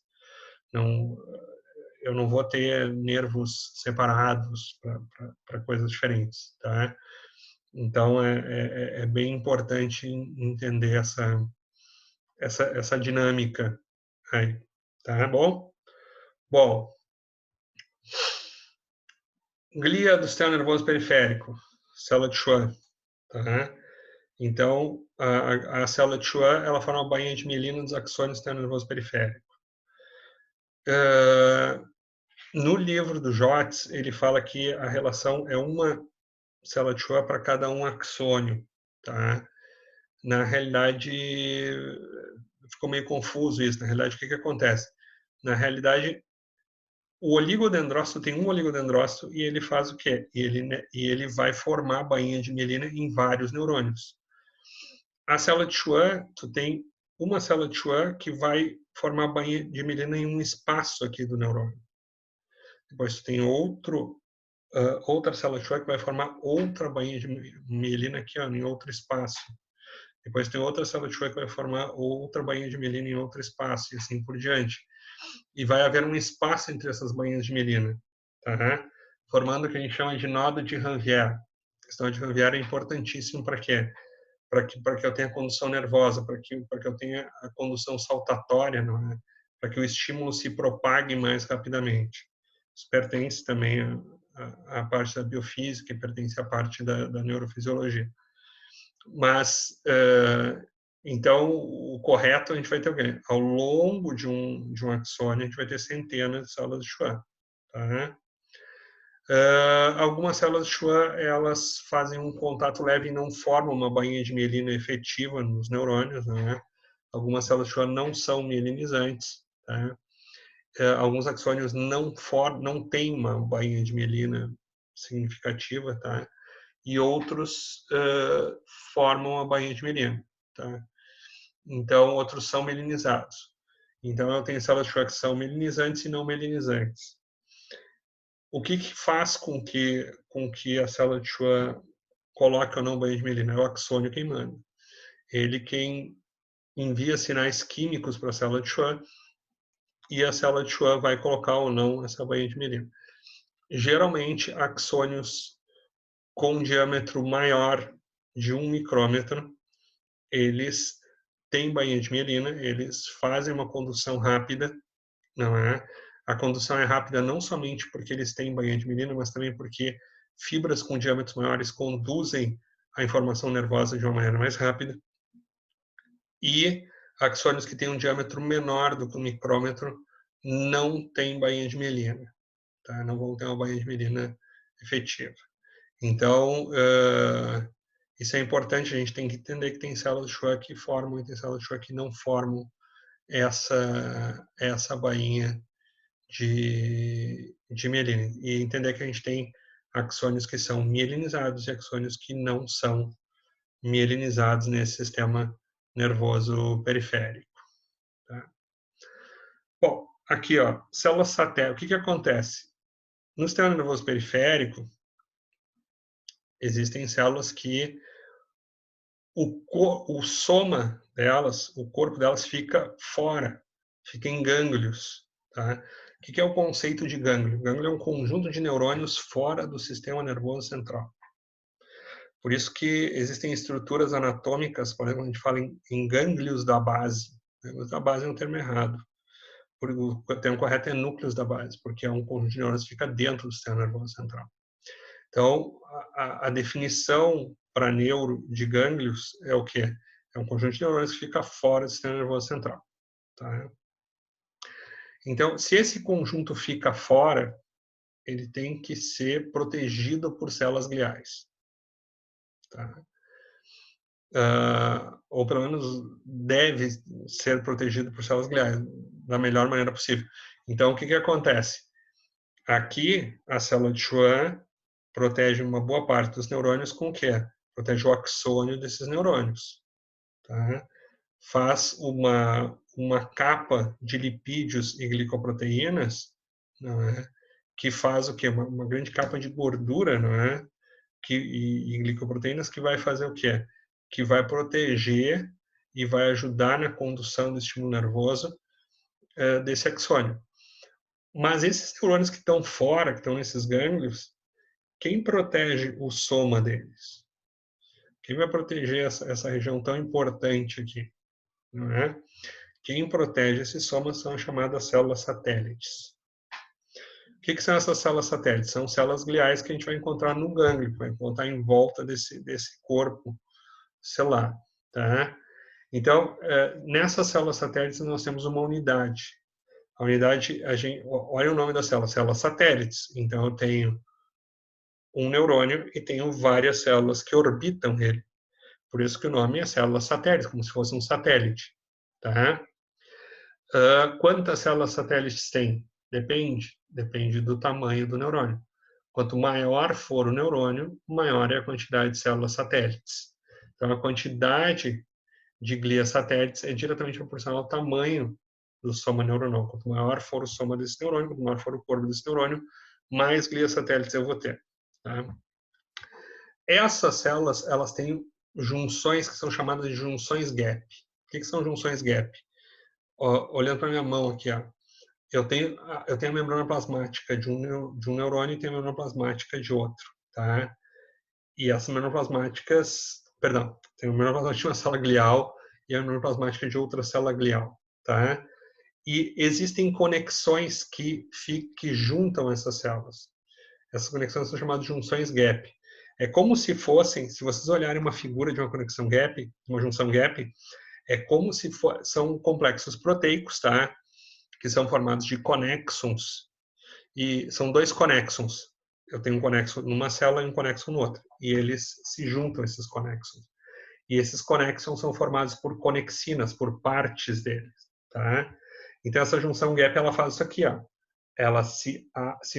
Não, eu não vou ter nervos separados para coisas diferentes, tá? Então é bem importante entender essa dinâmica aí, tá bom? Bom, glia do sistema nervoso periférico, célula de Schwann, tá? Então, a célula de Schwann, ela forma uma bainha de mielina dos axônios do sistema nervoso periférico. No livro do Jotz, ele fala que a relação é uma célula de Schwann para cada um axônio, tá? Na realidade, ficou meio confuso isso. Na realidade, o que acontece? Na realidade, o oligodendrócito tem um oligodendrócito e ele faz o quê? E ele vai formar a bainha de mielina em vários neurônios. A célula de Schwann, tu tem uma célula de Schwann que vai formar a bainha de mielina em um espaço aqui do neurônio. Depois tu tem outra célula de Schwann que vai formar outra bainha de mielina aqui, ó, em outro espaço. Depois tem outra célula de Schwann que vai formar outra bainha de mielina em outro espaço, e assim por diante. E vai haver um espaço entre essas bainhas de mielina, tá? Formando o que a gente chama de nodo de Ranvier. A questão de Ranvier é importantíssimo para quê? Para que eu tenha condução nervosa, para que eu tenha a condução saltatória, não é? Para que o estímulo se propague mais rapidamente. Isso pertence também à parte da biofísica e pertence à parte da neurofisiologia. Mas, então, o correto a gente vai ter o quê? Ao longo de um axônio, a gente vai ter centenas de células de Schwann. Tá? Algumas células de Schwann, elas fazem um contato leve e não formam uma bainha de mielina efetiva nos neurônios, né? Algumas células de Schwann não são mielinizantes, tá? Alguns axônios não têm uma bainha de mielina significativa, tá? E outros formam a bainha de mielina, tá? Então, outros são mielinizados. Então, eu tenho células de Schwann que são mielinizantes e não mielinizantes. O que faz com que a célula de Schwann coloque ou não banho de mielina? É o axônio quem manda. Ele quem envia sinais químicos para a célula de Schwann e a célula de Schwann vai colocar ou não essa banha de mielina. Geralmente, axônios com diâmetro maior de 1 micrômetro, eles têm bainha de mielina, eles fazem uma condução rápida, não é? A condução é rápida não somente porque eles têm bainha de mielina, mas também porque fibras com diâmetros maiores conduzem a informação nervosa de uma maneira mais rápida. E axônios que têm um diâmetro menor do que 1 micrômetro não têm bainha de mielina, tá? Não vão ter uma bainha de mielina efetiva. Então, isso é importante, a gente tem que entender que tem células de Schwann que formam e tem células de Schwann que não formam essa bainha de mielina. E entender que a gente tem axônios que são mielinizados e axônios que não são mielinizados nesse sistema nervoso periférico. Tá? Bom, aqui, ó, células satélite. O que acontece? No sistema nervoso periférico, existem células que o soma delas, o corpo delas fica fora, fica em gânglios. Tá? O que é o conceito de gânglio? Gânglio é um conjunto de neurônios fora do sistema nervoso central. Por isso que existem estruturas anatômicas, por exemplo, a gente fala em gânglios da base. Gânglios da base é um termo errado. O termo correto é núcleos da base, porque é um conjunto de neurônios que fica dentro do sistema nervoso central. Então, a definição para neuro de gânglios é o quê? É um conjunto de neurônios que fica fora do sistema nervoso central. Tá? Então, se esse conjunto fica fora, ele tem que ser protegido por células gliais. Tá? Ou pelo menos deve ser protegido por células gliais da melhor maneira possível. Então, o que acontece? Aqui, a célula de Schwann protege uma boa parte dos neurônios com o quê? Protege o axônio desses neurônios. Tá? Faz uma capa de lipídios e glicoproteínas, não é? Que faz o quê? Uma grande capa de gordura, não é? E glicoproteínas que vai fazer o quê? Que vai proteger e vai ajudar na condução do estímulo nervoso desse axônio. Mas esses neurônios que estão fora, que estão nesses gânglios, quem protege o soma deles? Quem vai proteger essa região tão importante aqui? Não é? Quem protege esse soma são as chamadas células satélites. O que são essas células satélites? São células gliais que a gente vai encontrar no gânglio, que vai encontrar em volta desse corpo celular. Tá? Então, nessas células satélites nós temos uma unidade. A unidade, olha o nome da célula, células satélites. Então, eu tenho um neurônio e tenho várias células que orbitam ele. Por isso que o nome é célula satélite, como se fosse um satélite. Tá? Quantas células satélites tem? Depende do tamanho do neurônio. Quanto maior for o neurônio, maior é a quantidade de células satélites. Então, a quantidade de glias satélites é diretamente proporcional ao tamanho do soma neuronal. Quanto maior for o soma desse neurônio, quanto maior for o corpo desse neurônio, mais glias satélites eu vou ter. Tá? Essas células, elas têm junções que são chamadas de junções gap. O que são junções gap? Olhando para minha mão aqui, ó, eu tenho a membrana plasmática de um neurônio e tenho a membrana plasmática de outro, tá? E essas membranas plasmáticas, perdão, tem a membrana plasmática de uma célula glial e a membrana plasmática de outra célula glial, tá? E existem conexões que juntam essas células. Essas conexões são chamadas de junções gap. É como se fossem, se vocês olharem uma figura de uma conexão gap, uma junção gap, é como se são complexos proteicos, tá? Que são formados de conexons. e são dois conexons. Eu tenho um conexo numa célula e um conexo no outro. E eles se juntam, esses conexons. E esses conexons são formados por conexinas, por partes deles. Tá? Então, essa junção gap, ela faz isso aqui. Ó. Ela se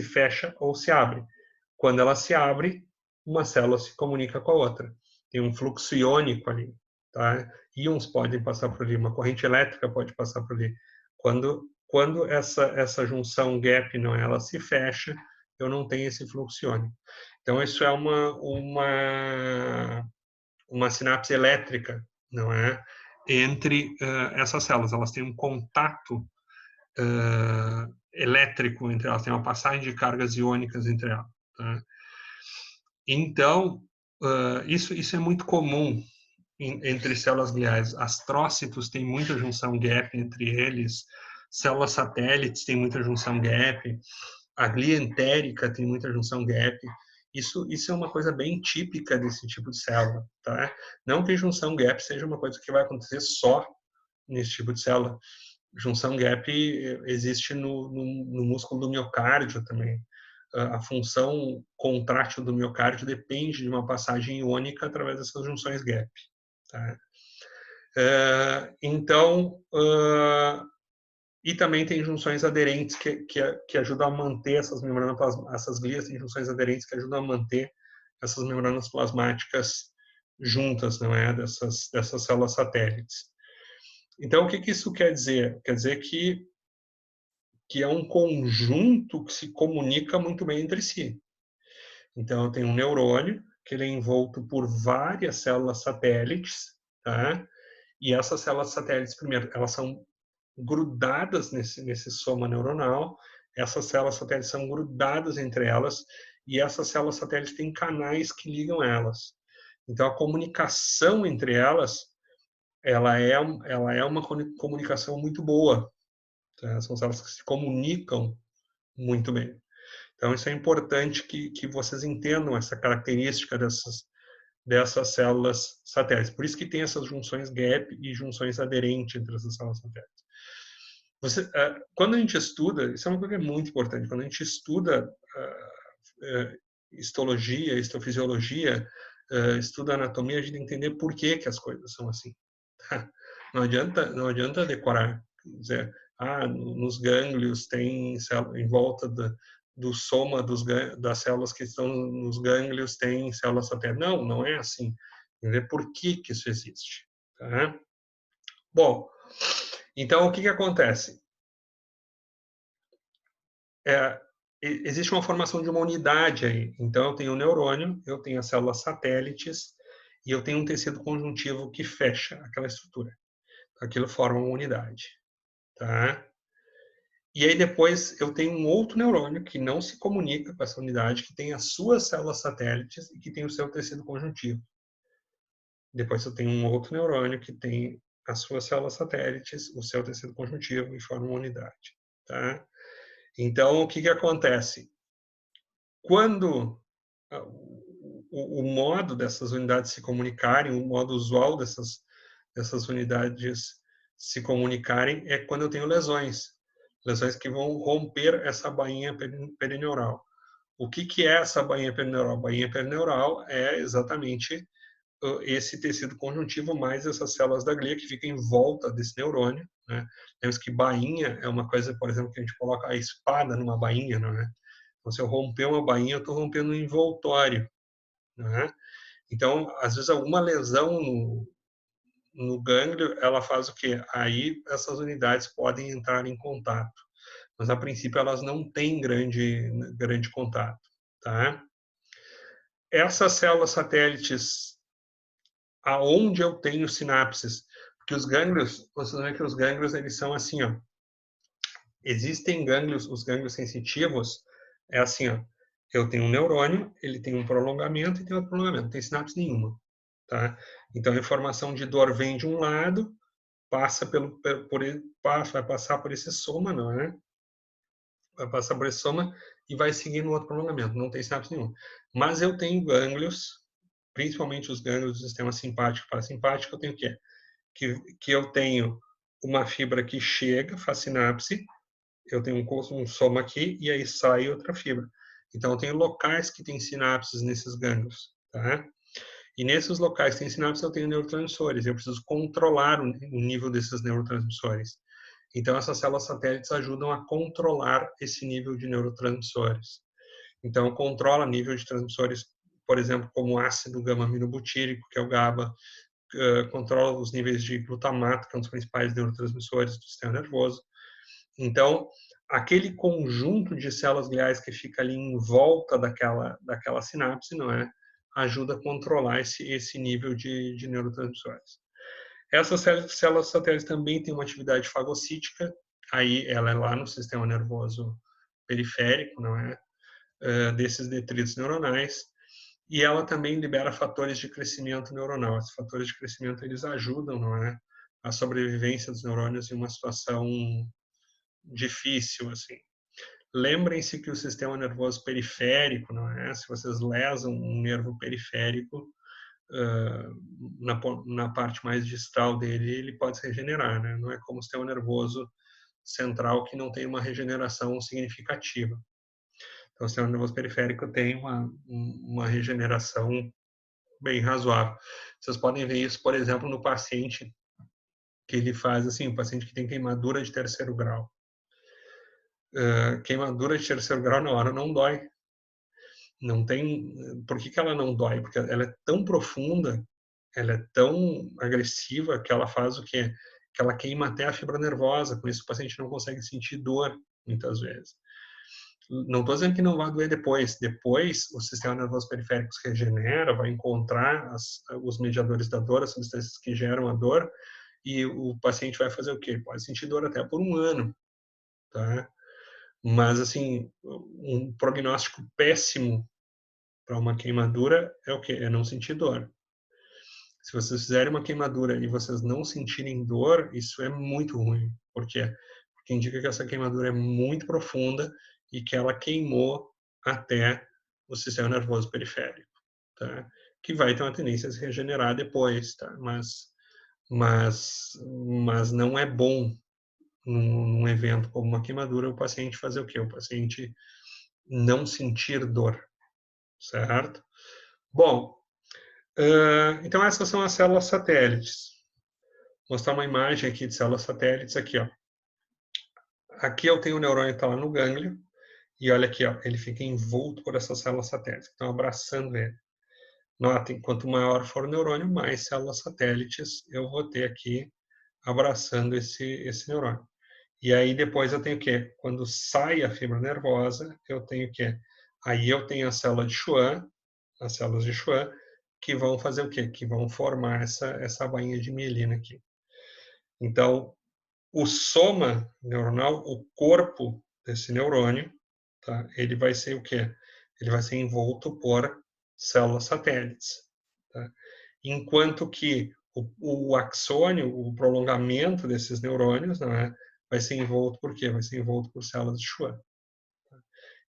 fecha ou se abre. Quando ela se abre, uma célula se comunica com a outra. Tem um fluxo iônico ali. Tá? Íons podem passar por ali, uma corrente elétrica pode passar por ali. Quando essa junção gap não ela se fecha, eu não tenho esse fluxo iônico. Então, isso é uma sinapse elétrica, não é? Entre essas células. Elas têm um contato elétrico entre elas, tem uma passagem de cargas iônicas entre elas. Tá? Então, isso é muito comum entre células gliais. Astrócitos têm muita junção gap entre eles, células satélites têm muita junção gap, a glia entérica tem muita junção gap. Isso é uma coisa bem típica desse tipo de célula. Tá? Não que junção gap seja uma coisa que vai acontecer só nesse tipo de célula. Junção gap existe no músculo do miocárdio também. A função contrátil do miocárdio depende de uma passagem iônica através dessas junções gap. Tá? Então, e também tem junções aderentes que ajudam a manter essas membranas plasmáticas, essas glias têm junções aderentes que ajudam a manter essas membranas plasmáticas juntas, não é? Dessas células satélites. Então, o que isso quer dizer? Quer dizer que é um conjunto que se comunica muito bem entre si. Então, eu tenho um neurônio, que ele é envolto por várias células satélites, tá? E essas células satélites, primeiro, elas são grudadas nesse soma neuronal, essas células satélites são grudadas entre elas, e essas células satélites têm canais que ligam elas. Então, a comunicação entre elas, ela é uma comunicação muito boa. Tá? São células que se comunicam muito bem. Então, isso é importante que vocês entendam essa característica dessas células satélites. Por isso que tem essas junções gap e junções aderentes entre essas células satélites. Quando a gente estuda, isso é uma coisa muito importante, quando a gente estuda histologia, histofisiologia, estuda anatomia, a gente tem que entender por que as coisas são assim. Tá? Não adianta decorar, dizer, nos gânglios tem em volta do soma das células que estão nos gânglios tem células satélites. Não é assim. Entender por que isso existe. Tá? Bom, então o que acontece? Existe uma formação de uma unidade aí. Então, eu tenho o neurônio, eu tenho as células satélites e eu tenho um tecido conjuntivo que fecha aquela estrutura. Aquilo forma uma unidade. Tá? E aí depois eu tenho um outro neurônio que não se comunica com essa unidade, que tem as suas células satélites e que tem o seu tecido conjuntivo. Depois eu tenho um outro neurônio que tem as suas células satélites, o seu tecido conjuntivo e forma uma unidade. Tá? Então, o que acontece? Quando o modo dessas unidades se comunicarem, o modo usual dessas unidades se comunicarem é quando eu tenho lesões que vão romper essa bainha perineural. O que é essa bainha perineural? A bainha perineural é exatamente esse tecido conjuntivo mais essas células da glia que ficam em volta desse neurônio. Né? Temos que bainha é uma coisa, por exemplo, que a gente coloca a espada numa bainha, não é? Então, se eu romper uma bainha, eu estou rompendo um envoltório. Né? Então, às vezes, alguma lesão no gânglio, ela faz o quê? Aí, essas unidades podem entrar em contato. Mas, a princípio, elas não têm grande contato. Tá? Essas células satélites, aonde eu tenho sinapses, porque os gânglios, vocês veem que os gânglios, eles são assim, ó. Existem gânglios, os gânglios sensitivos, é assim, ó. Eu tenho um neurônio, ele tem um prolongamento e tem outro prolongamento, não tem sinapse nenhuma. Tá? Então, a informação de dor vem de um lado, vai passar por esse soma, não é? Vai passar por esse soma e vai seguir no outro prolongamento, não tem sinapse nenhuma. Mas eu tenho gânglios, principalmente os gânglios do sistema simpático e parasimpático, eu tenho o quê? Que eu tenho uma fibra que chega, faz sinapse, eu tenho um soma aqui e aí sai outra fibra. Então, eu tenho locais que têm sinapses nesses gânglios, tá? E nesses locais que têm sinapses, eu tenho neurotransmissores. Eu preciso controlar o nível desses neurotransmissores. Então, essas células satélites ajudam a controlar esse nível de neurotransmissores. Então, controla nível de transmissores, por exemplo, como ácido gama-aminobutírico, que é o GABA, controla os níveis de glutamato, que é um dos principais neurotransmissores do sistema nervoso. Então, aquele conjunto de células gliais que fica ali em volta daquela sinapse, não é? Ajuda a controlar esse nível de neurotransmissores. Essas células satélites também têm uma atividade fagocítica, aí ela é lá no sistema nervoso periférico, não é? Desses detritos neuronais, e ela também libera fatores de crescimento neuronal. Esses fatores de crescimento, eles ajudam, não é? A sobrevivência dos neurônios em uma situação difícil, assim. Lembrem-se que o sistema nervoso periférico, não é? Se vocês lesam um nervo periférico, na parte mais distal dele, ele pode se regenerar, né? Não é como o sistema nervoso central que não tem uma regeneração significativa. Então, o sistema nervoso periférico tem uma regeneração bem razoável. Vocês podem ver isso, por exemplo, no paciente que ele faz assim, o paciente que tem queimadura de terceiro grau. Queimadura de terceiro grau na hora não dói. Não tem. Por que ela não dói? Porque ela é tão profunda, ela é tão agressiva que ela faz o quê? Que ela queima até a fibra nervosa. Com isso, o paciente não consegue sentir dor muitas vezes. Não estou dizendo que não vai doer depois. Depois, o sistema nervoso periférico se regenera, vai encontrar os mediadores da dor, as substâncias que geram a dor, e o paciente vai fazer o quê? Pode sentir dor até por um ano, tá? Mas, assim, um prognóstico péssimo para uma queimadura é o quê? É não sentir dor. Se vocês fizerem uma queimadura e vocês não sentirem dor, isso é muito ruim. Por quê? Porque indica que essa queimadura é muito profunda e que ela queimou até o sistema nervoso periférico, tá? Que vai ter uma tendência a se regenerar depois, tá? Mas não é bom num evento como uma queimadura o paciente fazer o quê? O paciente não sentir dor, certo? Bom, então essas são as células satélites. Vou mostrar uma imagem aqui de células satélites aqui, ó. Aqui eu tenho o neurônio que está lá no gânglio, e olha aqui, ó, ele fica envolto por essas células satélites, que estão abraçando ele. Notem, quanto maior for o neurônio, mais células satélites eu vou ter aqui abraçando esse neurônio. E aí depois eu tenho o quê? Quando sai a fibra nervosa, eu tenho o quê? Aí eu tenho a célula de Schwann, as células de Schwann, que vão fazer o quê? Que vão formar essa bainha de mielina aqui. Então, o soma neuronal, o corpo desse neurônio, tá? Ele vai ser o quê? Ele vai ser envolto por células satélites, tá? Enquanto que o axônio, o prolongamento desses neurônios, não é? Vai ser envolto por quê? Vai ser envolto por células de Schwann. Tá?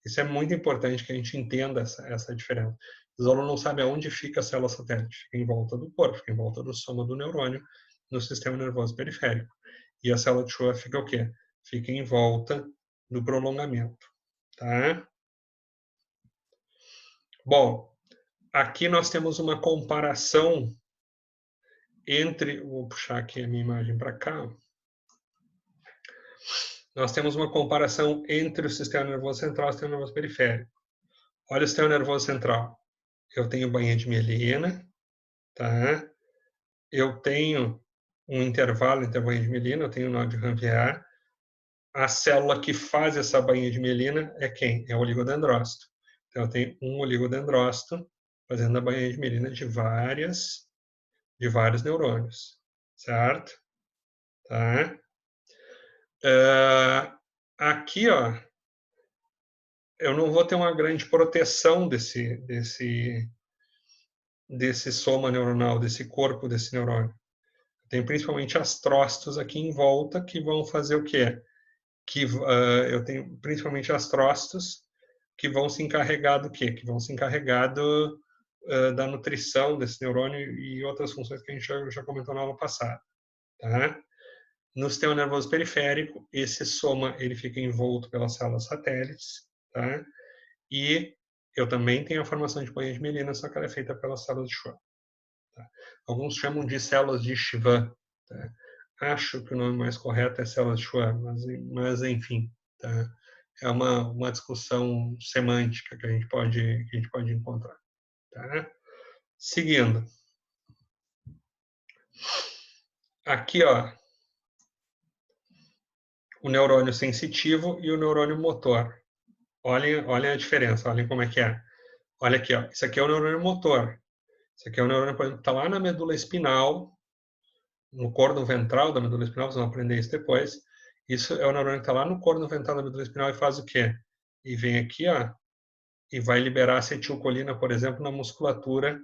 Isso é muito importante que a gente entenda essa diferença. Os alunos não sabem aonde fica a célula satélite. Fica em volta do corpo, fica em volta do soma do neurônio no sistema nervoso periférico. E a célula de Schwann fica o quê? Fica em volta do prolongamento, tá? Bom, aqui nós temos uma comparação entre, vou puxar aqui a minha imagem para cá. Nós temos uma comparação entre o sistema nervoso central e o sistema nervoso periférico. Olha o sistema nervoso central. Eu tenho bainha de mielina, tá? Eu tenho um intervalo entre a bainha de mielina, eu tenho o nó de Ranvier. A célula que faz essa bainha de mielina é quem? É o oligodendrócito. Então, eu tenho um oligodendrócito fazendo a bainha de mielina de vários neurônios, certo? Tá? Aqui, ó, eu não vou ter uma grande proteção desse soma neuronal, desse corpo desse neurônio. Tem principalmente astrócitos aqui em volta que vão fazer o quê? Eu tenho principalmente astrócitos que vão se encarregar do quê? Que vão se encarregar da nutrição desse neurônio e outras funções que a gente já comentou na aula passada. Tá? No sistema nervoso periférico, esse soma ele fica envolto pelas células satélites, tá? E eu também tenho a formação de banha de mielina, só que ela é feita pelas células de Schwann. Tá? Alguns chamam de células de Schwann. Tá? Acho que o nome mais correto é células de Schwann, mas enfim, tá? É uma discussão semântica que a gente pode encontrar. Tá? Seguindo. Aqui, ó, o neurônio sensitivo e o neurônio motor. Olhem a diferença, olhem como é que é. Olha aqui, ó, isso aqui é o neurônio motor. Isso aqui é o neurônio, por exemplo, que está lá na medula espinal, no córno ventral da medula espinal, vocês vão aprender isso depois. Isso é o neurônio que está lá no córno ventral da medula espinal e faz o quê? E vem aqui, ó, e vai liberar acetilcolina, por exemplo, na musculatura,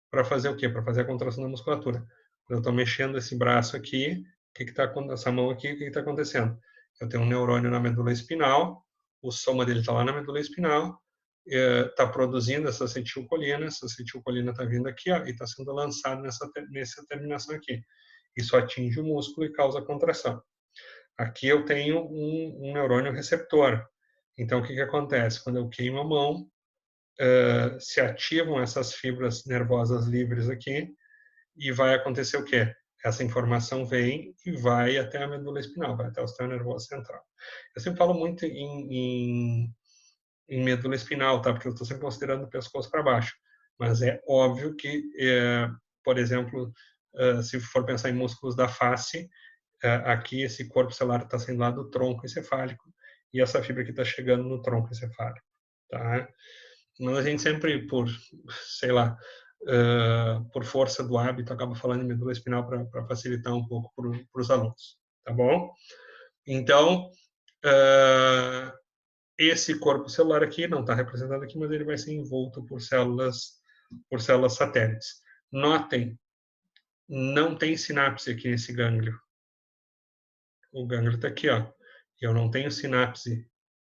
para fazer o quê? Para fazer a contração da musculatura. Quando eu estou mexendo esse braço aqui, o que está acontecendo? Essa mão aqui, o que está acontecendo? Eu tenho um neurônio na medula espinal, o soma dele está lá na medula espinal, está produzindo essa acetilcolina está vindo aqui, ó, e está sendo lançado nessa terminação aqui. Isso atinge o músculo e causa contração. Aqui eu tenho um neurônio receptor. Então, o que acontece? Quando eu queimo a mão, se ativam essas fibras nervosas livres aqui e vai acontecer o quê? Essa informação vem e vai até a medula espinal, vai até o sistema nervoso central. Eu sempre falo muito em medula espinal, tá? Porque eu estou sempre considerando o pescoço para baixo. Mas é óbvio que, por exemplo, se for pensar em músculos da face, aqui esse corpo celular está saindo lá do tronco encefálico e essa fibra aqui está chegando no tronco encefálico, tá? Mas a gente sempre, sei lá, por força do hábito, acaba falando em medula espinal para facilitar um pouco para os alunos, tá bom? Então, esse corpo celular aqui não está representado aqui, mas ele vai ser envolto por células satélites. Notem, não tem sinapse aqui nesse gânglio. O gânglio está aqui, ó. Eu não tenho sinapse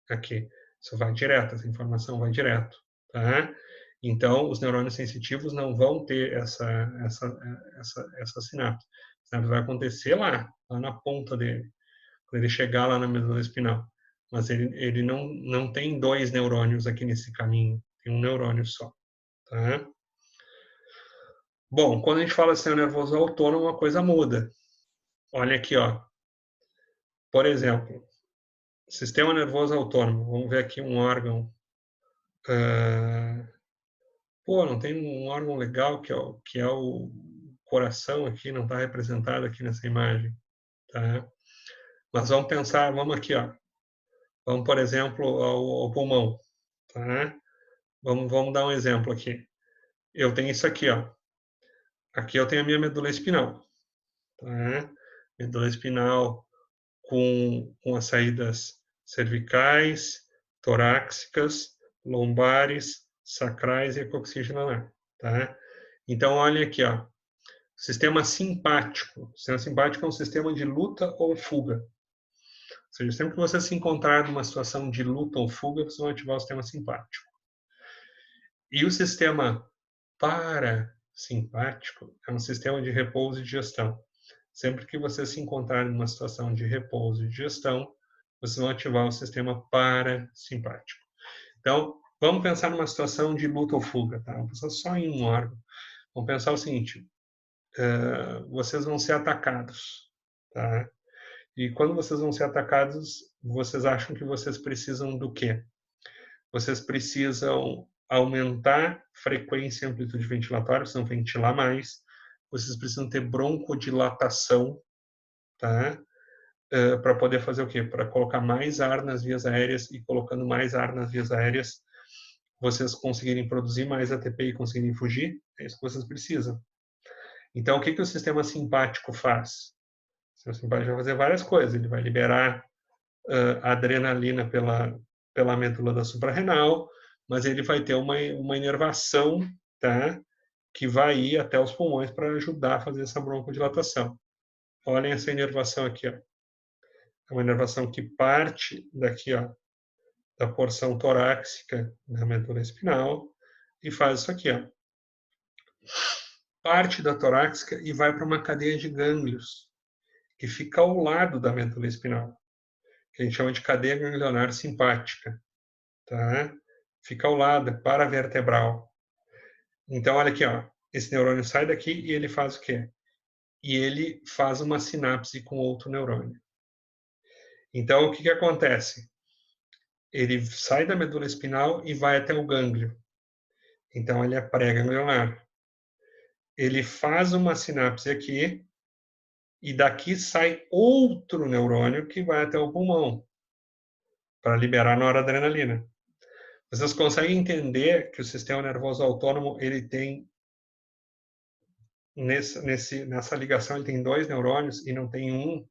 aqui. Isso vai direto, essa informação vai direto, tá? Então, os neurônios sensitivos não vão ter essa sinapse. A sinapse vai acontecer lá na ponta dele, quando ele chegar lá na medula espinal. Mas ele não tem dois neurônios aqui nesse caminho, tem um neurônio só, tá? Bom, quando a gente fala sistema nervoso autônomo, uma coisa muda. Olha aqui, ó. Por exemplo, sistema nervoso autônomo. Vamos ver aqui um órgão. Pô, não tem um órgão legal que é o coração aqui, não está representado aqui nessa imagem, tá? Mas vamos aqui, ó. Vamos, por exemplo, ao pulmão, tá? Vamos dar um exemplo aqui. Eu tenho isso aqui, ó. Aqui eu tenho a minha medula espinal, tá? Medula espinal com as saídas cervicais, torácicas, lombares, sacrais e coxígena, tá? Então, olha aqui, ó. Sistema simpático. O sistema simpático é um sistema de luta ou fuga. Ou seja, sempre que você se encontrar numa situação de luta ou fuga, você vai ativar o sistema simpático. E o sistema parasimpático é um sistema de repouso e digestão. Sempre que você se encontrar em uma situação de repouso e digestão, vocês vão ativar o sistema parasimpático. Então, vamos pensar numa situação de luta ou fuga, tá? Vamos pensar só em um órgão. Vamos pensar o seguinte: vocês vão ser atacados, tá? E quando vocês vão ser atacados, vocês acham que vocês precisam do quê? Vocês precisam aumentar frequência e amplitude ventilatória, precisam ventilar mais, vocês precisam ter broncodilatação, tá? Para poder fazer o quê? Para colocar mais ar nas vias aéreas e colocando mais ar nas vias aéreas, vocês conseguirem produzir mais ATP e conseguirem fugir, é isso que vocês precisam. Então, o que o sistema simpático faz? O sistema simpático vai fazer várias coisas. Ele vai liberar adrenalina pela medula da suprarrenal, mas ele vai ter uma inervação, tá? Que vai ir até os pulmões para ajudar a fazer essa broncodilatação. Olhem essa inervação aqui, ó. É uma inervação que parte daqui, ó, da porção torácica da medula espinal e faz isso aqui, ó. Parte da torácica e vai para uma cadeia de gânglios que fica ao lado da medula espinhal, que a gente chama de cadeia ganglionar simpática, tá? Fica ao lado, paravertebral. Então, olha aqui, ó, esse neurônio sai daqui e ele faz o quê? E ele faz uma sinapse com outro neurônio. Então, o que que acontece? Ele sai da medula espinhal e vai até o gânglio. Então, ele é pré-ganglionar. Ele faz uma sinapse aqui e daqui sai outro neurônio que vai até o pulmão para liberar noradrenalina. Vocês conseguem entender que o sistema nervoso autônomo ele tem nessa ligação ele tem 2 neurônios e não tem um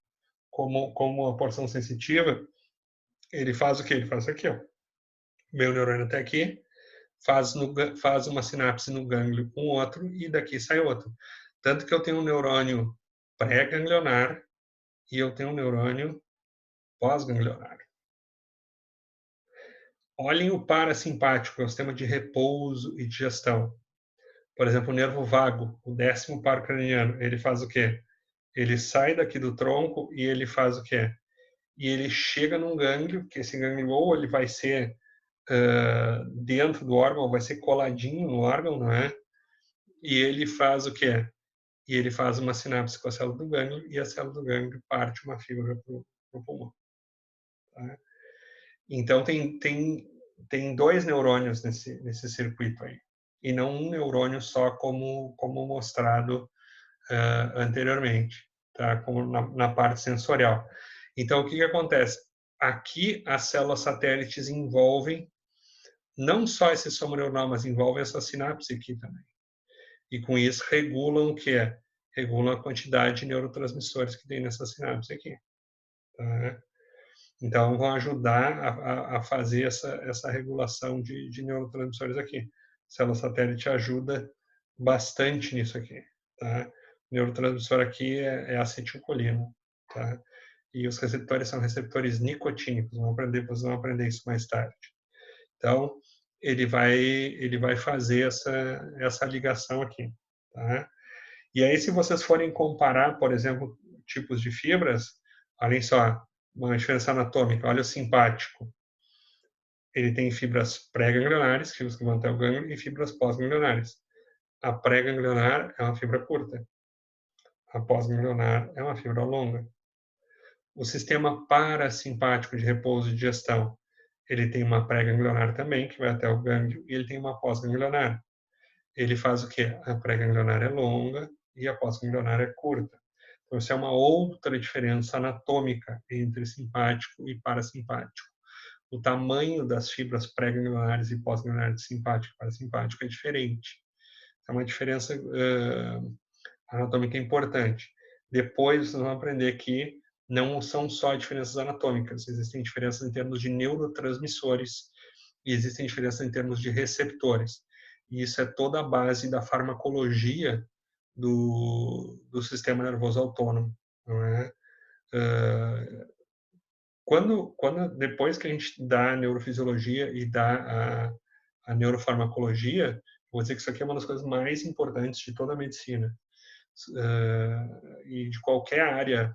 como a porção sensitiva? Ele faz o quê? Ele faz aqui, ó. Meu neurônio até aqui, faz uma sinapse no gânglio com outro e daqui sai outro. Tanto que eu tenho um neurônio pré-ganglionar e eu tenho um neurônio pós-ganglionar. Olhem o parasimpático, é o sistema de repouso e digestão. Por exemplo, o nervo vago, o 10º paro craniano, ele faz o quê? Ele sai daqui do tronco e ele faz o quê? E ele chega num gânglio, que esse gânglio ou ele vai ser dentro do órgão, vai ser coladinho no órgão, não é? E ele faz o quê? E ele faz uma sinapse com a célula do gânglio e a célula do gânglio parte uma fibra para o pulmão. Tá? Então, tem 2 neurônios nesse circuito aí, e não um neurônio só como mostrado anteriormente, tá? Como na parte sensorial. Então, o que acontece? Aqui, as células satélites envolvem não só esse soma neuronal, mas envolvem essa sinapse aqui também. E com isso regulam o que é? Regulam a quantidade de neurotransmissores que tem nessa sinapse aqui. Tá? Então, vão ajudar a fazer essa regulação de neurotransmissores aqui. A célula satélite ajuda bastante nisso aqui. Tá? O neurotransmissor aqui é acetilcolina. Tá? E os receptores são receptores nicotínicos. Vocês vão aprender isso mais tarde. Então, ele vai fazer essa ligação aqui. Tá? E aí, se vocês forem comparar, por exemplo, tipos de fibras, olhem só, uma diferença anatômica, olha o simpático. Ele tem fibras pré-ganglionares, fibras que vão até o gânglio, e fibras pós-ganglionares. A pré-ganglionar é uma fibra curta. A pós-ganglionar é uma fibra longa. O sistema parasimpático de repouso e digestão, ele tem uma pré-ganglionar também, que vai até o gânglio, e ele tem uma pós-ganglionar. Ele faz o quê? A pré-ganglionar é longa e a pós-ganglionar é curta. Então, isso é uma outra diferença anatômica entre simpático e parasimpático. O tamanho das fibras pré-ganglionares e pós-ganglionares simpático e parasimpático é diferente. É uma diferença anatômica importante. Depois, vocês vão aprender que não são só diferenças anatômicas, existem diferenças em termos de neurotransmissores e existem diferenças em termos de receptores. E isso é toda a base da farmacologia do sistema nervoso autônomo, não é? Depois que a gente dá a neurofisiologia e dá a neurofarmacologia, vou dizer que isso aqui é uma das coisas mais importantes de toda a medicina e de qualquer área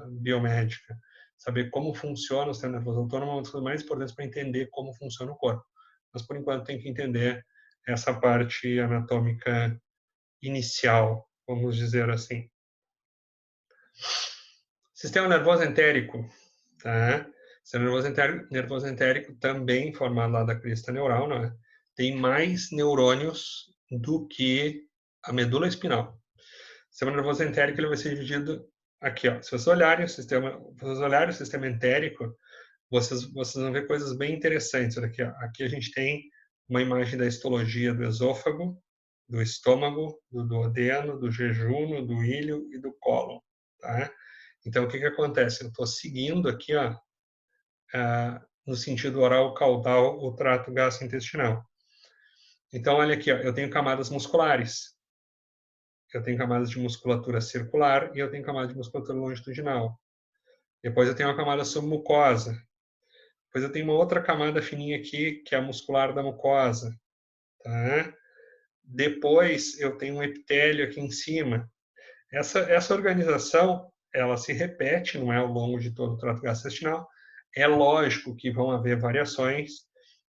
biomédica. Saber como funciona o sistema nervoso autônomo é uma das coisas mais importantes para entender como funciona o corpo. Mas, por enquanto, tem que entender essa parte anatômica inicial, vamos dizer assim. Sistema nervoso entérico. Tá? Sistema nervoso entérico também formado lá da crista neural, né? Tem mais neurônios do que a medula espinal. O sistema nervoso entérico ele vai ser dividido aqui, ó. Se vocês olharem o sistema entérico, vocês vão ver coisas bem interessantes. Olha aqui, ó. Aqui a gente tem uma imagem da histologia do esôfago, do estômago, do duodeno, do jejuno, do ilho e do cólon, tá? Então, o que acontece? Eu estou seguindo aqui, ó, no sentido oral caudal, o trato gastrointestinal. Então, olha aqui, ó, eu tenho camadas musculares. Eu tenho camadas de musculatura circular e eu tenho camada de musculatura longitudinal. Depois eu tenho uma camada submucosa. Depois eu tenho uma outra camada fininha aqui, que é a muscular da mucosa. Tá? Depois eu tenho um epitélio aqui em cima. Essa organização ela se repete, não é ao longo de todo o trato gastrointestinal. É lógico que vão haver variações.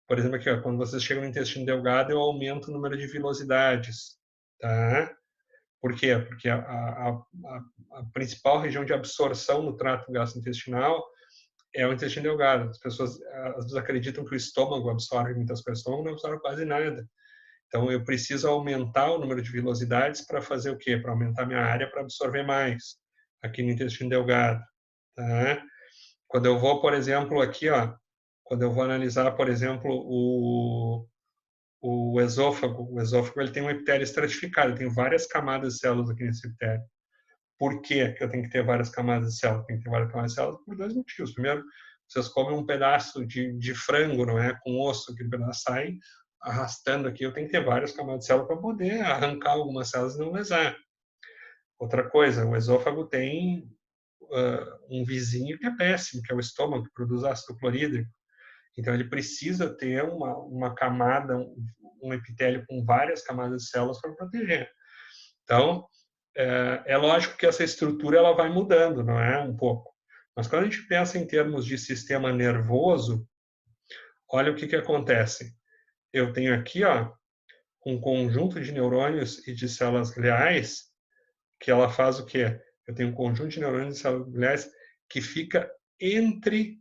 Por exemplo, aqui, ó, quando vocês chegam no intestino delgado, eu aumento o número de vilosidades, tá? Por quê? Porque a principal região de absorção no trato gastrointestinal é o intestino delgado. As pessoas às vezes acreditam que o estômago absorve muitas coisas, o estômago não absorve quase nada. Então, eu preciso aumentar o número de vilosidades para fazer o quê? Para aumentar minha área para absorver mais aqui no intestino delgado, tá? Quando eu vou, por exemplo, aqui, ó, quando eu vou analisar, por exemplo, o esôfago ele tem um epitélio estratificado, tem várias camadas de células aqui nesse epitélio. Por que eu tenho que ter várias camadas de células? Tem que ter várias camadas de células por dois motivos. Primeiro, vocês comem um pedaço de frango, não é? Com osso, aquele pedaço sai arrastando aqui. Eu tenho que ter várias camadas de células para poder arrancar algumas células e não lesar. Outra coisa, o esôfago tem um vizinho que é péssimo, que é o estômago, que produz ácido clorídrico. Então, ele precisa ter uma camada, um epitélio com várias camadas de células para proteger. Então, é lógico que essa estrutura ela vai mudando, não é? Um pouco. Mas quando a gente pensa em termos de sistema nervoso, olha o que acontece. Eu tenho aqui, ó, um conjunto de neurônios e de células gliais que ela faz o quê? Eu tenho um conjunto de neurônios e células gliais que fica entre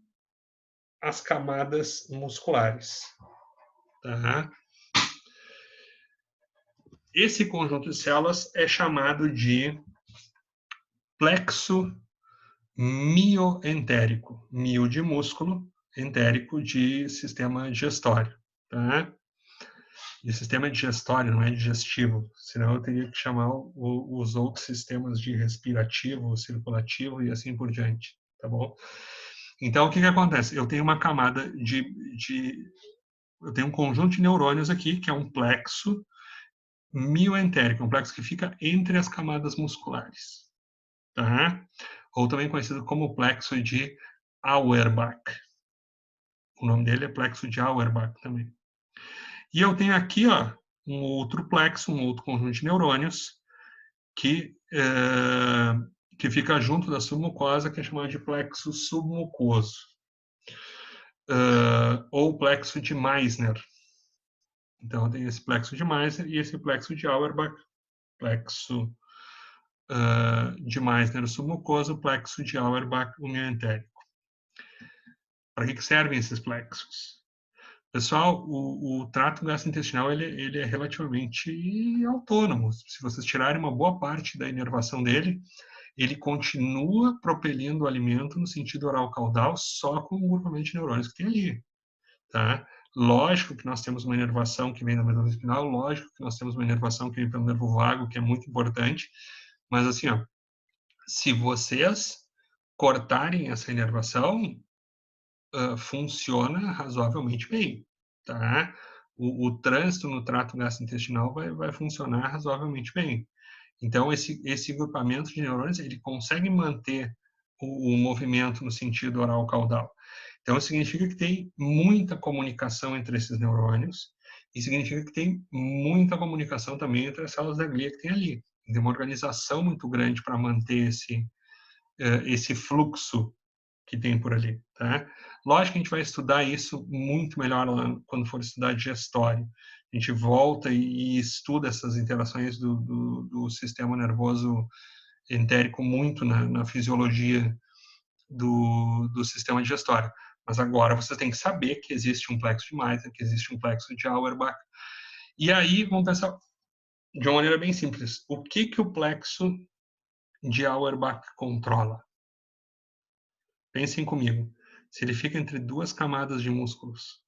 as camadas musculares. Tá? Esse conjunto de células é chamado de plexo mioentérico. Mio de músculo, entérico de sistema digestório. Tá? E sistema digestório não é digestivo, senão eu teria que chamar os outros sistemas de respirativo, circulativo e assim por diante. Tá bom? Então, o que acontece? Eu tenho uma camada eu tenho um conjunto de neurônios aqui, que é um plexo mioentérico, um plexo que fica entre as camadas musculares. Tá? Ou também conhecido como plexo de Auerbach. O nome dele é plexo de Auerbach também. E eu tenho aqui, ó, um outro plexo, um outro conjunto de neurônios que fica junto da submucosa, que é chamado de plexo submucoso. Ou plexo de Meissner. Então, tem esse plexo de Meissner e esse plexo de Auerbach, plexo de Meissner o submucoso, plexo de Auerbach o mioentérico. Para que servem esses plexos? Pessoal, o trato gastrointestinal ele é relativamente autônomo. Se vocês tirarem uma boa parte da inervação dele, ele continua propelindo o alimento no sentido oral caudal só com o grupamento de neurônios que tem ali. Tá? Lógico que nós temos uma inervação que vem da medula espinal, lógico que nós temos uma inervação que vem pelo nervo vago, que é muito importante, mas assim, ó, se vocês cortarem essa inervação, funciona razoavelmente bem, tá? O trânsito no trato gastrointestinal vai funcionar razoavelmente bem. Então, esse grupamento de neurônios, ele consegue manter o movimento no sentido oral caudal. Então, significa que tem muita comunicação entre esses neurônios e significa que tem muita comunicação também entre as células da glia que tem ali. Tem uma organização muito grande para manter esse fluxo que tem por ali, tá? Lógico que a gente vai estudar isso muito melhor lá quando for estudar digestório. A gente volta e estuda essas interações do sistema nervoso entérico muito na fisiologia do sistema digestório. Mas agora você tem que saber que existe um plexo de Meissner, que existe um plexo de Auerbach. E aí, vamos pensar de uma maneira bem simples. O que o plexo de Auerbach controla? Pensem comigo. Se ele fica entre duas camadas de músculos,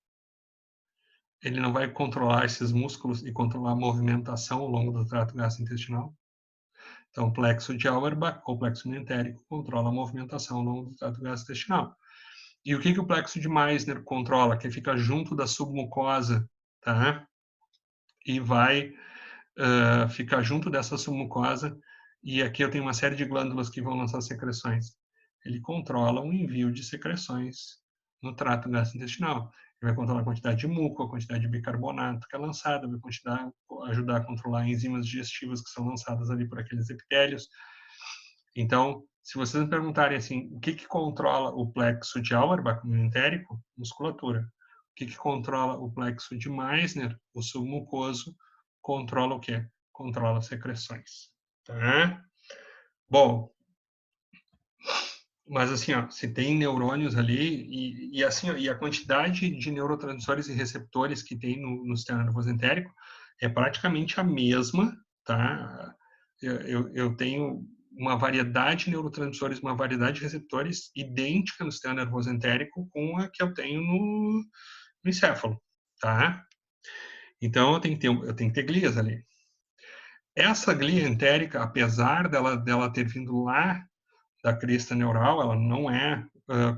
ele não vai controlar esses músculos e controlar a movimentação ao longo do trato gastrointestinal? Então, o plexo de Auerbach, ou plexo mioentérico, controla a movimentação ao longo do trato gastrointestinal. E o que o plexo de Meissner controla? Que fica junto da submucosa, tá? E vai ficar junto dessa submucosa, e aqui eu tenho uma série de glândulas que vão lançar secreções. Ele controla o envio de secreções no trato gastrointestinal. Ele vai controlar a quantidade de muco, a quantidade de bicarbonato que é lançada, vai ajudar a controlar enzimas digestivas que são lançadas ali por aqueles epitélios. Então, se vocês me perguntarem assim, o que controla o plexo de Auerbach no entérico? Musculatura. O que controla o plexo de Meissner, o submucoso, controla o quê? Controla as secreções. Tá? Bom, mas assim, ó, se tem neurônios ali, e assim, ó, e a quantidade de neurotransmissores e receptores que tem no sistema nervoso entérico é praticamente a mesma, tá? Eu tenho uma variedade de neurotransmissores, uma variedade de receptores idêntica no sistema nervoso entérico com a que eu tenho no encéfalo, tá? Então eu tenho que ter glias ali. Essa glia entérica, apesar dela ter vindo lá da crista neural, ela não é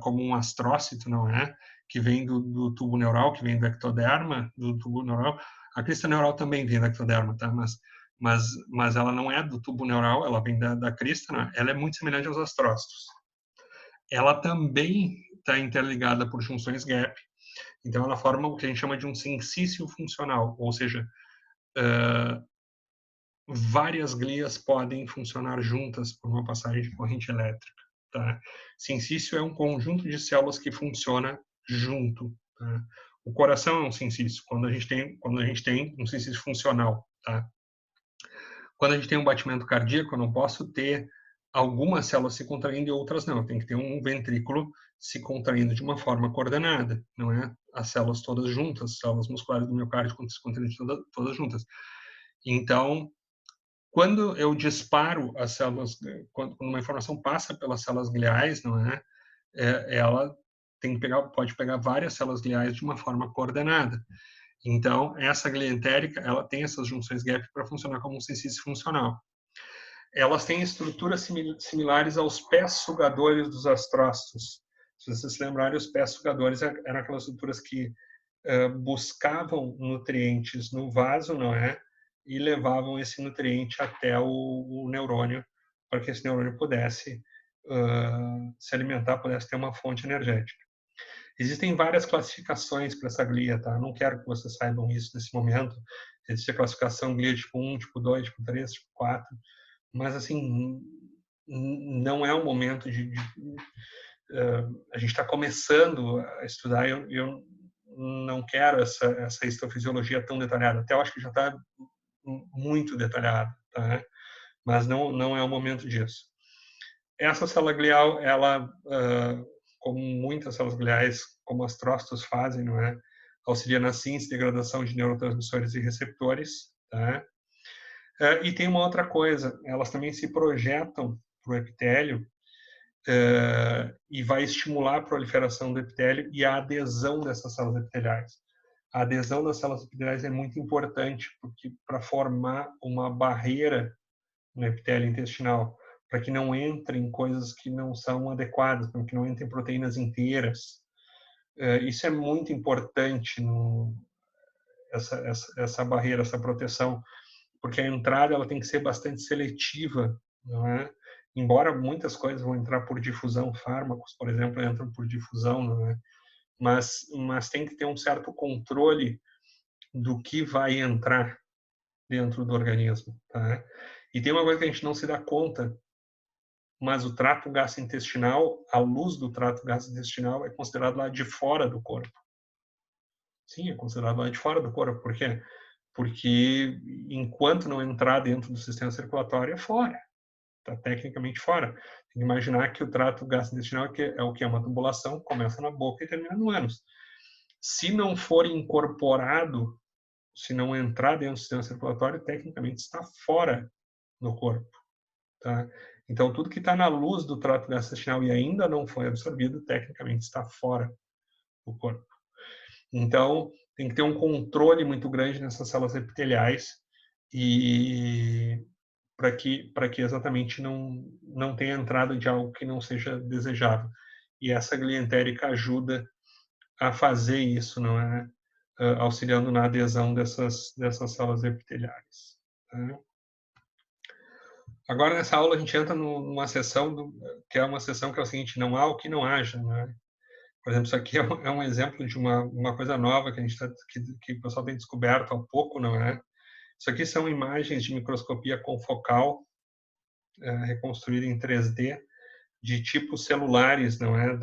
como um astrócito, não é, que vem do tubo neural, que vem do ectoderma, do tubo neural. A crista neural também vem do ectoderma, tá? Mas ela não é do tubo neural, ela vem da crista, né? Ela é muito semelhante aos astrócitos. Ela também está interligada por junções gap, então ela forma o que a gente chama de um sensício funcional, ou seja, várias glias podem funcionar juntas por uma passagem de corrente elétrica. Tá? Sensício é um conjunto de células que funciona junto. Tá? O coração é um sensício, quando a gente tem um sensício funcional. Tá? Quando a gente tem um batimento cardíaco, eu não posso ter algumas células se contraindo e outras não. Tem que ter um ventrículo se contraindo de uma forma coordenada, não é as células todas juntas, as células musculares do miocárdio se contraindo todas juntas. Então, quando eu disparo as células, quando uma informação passa pelas células gliais, não é? Ela pode pegar várias células gliais de uma forma coordenada. Então, essa glia entérica, ela tem essas junções gap para funcionar como um sensício funcional. Elas têm estruturas similares aos pés sugadores dos astrócitos. Se vocês se lembrarem, os pés sugadores eram aquelas estruturas que buscavam nutrientes no vaso, não é? E levavam esse nutriente até o neurônio, para que esse neurônio pudesse se alimentar, pudesse ter uma fonte energética. Existem várias classificações para essa glia, tá? Não quero que vocês saibam isso nesse momento. Existe a classificação glia tipo 1, tipo 2, tipo 3, tipo 4, mas assim, não é o momento a gente está começando a estudar, eu não quero essa histofisiologia tão detalhada. Até eu acho que já está muito detalhado, tá? Mas não é o momento disso. Essa célula glial, ela, como muitas células gliais, como as trócitos fazem, não é? Auxilia na síntese e degradação de neurotransmissores e receptores, tá? E tem uma outra coisa, elas também se projetam para o epitélio e vai estimular a proliferação do epitélio e a adesão dessas células epiteliais. A adesão das células epiteliais é muito importante porque para formar uma barreira no epitélio intestinal, para que não entrem coisas que não são adequadas, para que não entrem proteínas inteiras. Isso é muito importante essa barreira, essa proteção, porque a entrada ela tem que ser bastante seletiva, não é? Embora muitas coisas vão entrar por difusão, fármacos, por exemplo, entram por difusão, não é? Mas tem que ter um certo controle do que vai entrar dentro do organismo, tá? E tem uma coisa que a gente não se dá conta, mas o trato gastrointestinal, a luz do trato gastrointestinal é considerado lá de fora do corpo. Sim, é considerado lá de fora do corpo, por quê? Porque enquanto não entrar dentro do sistema circulatório, é fora. Está tecnicamente fora. Tem que imaginar que o trato gastrointestinal é o que é uma tubulação, começa na boca e termina no ânus. Se não for incorporado, se não entrar dentro do sistema circulatório, tecnicamente está fora do corpo. Tá? Então, tudo que está na luz do trato gastrointestinal e ainda não foi absorvido, tecnicamente está fora do corpo. Então, tem que ter um controle muito grande nessas células epiteliais e para que exatamente não tenha entrada de algo que não seja desejável. E essa glia entérica ajuda a fazer isso, não é? Auxiliando na adesão dessas células epiteliais. Tá? Agora, nessa aula, a gente entra numa sessão que é uma sessão que é o seguinte, não há o que não haja, né? Por exemplo, isso aqui é um exemplo de uma coisa nova que a gente que o pessoal tem descoberto há pouco, não é? Isso aqui são imagens de microscopia confocal reconstruída em 3D de tipos celulares, não é,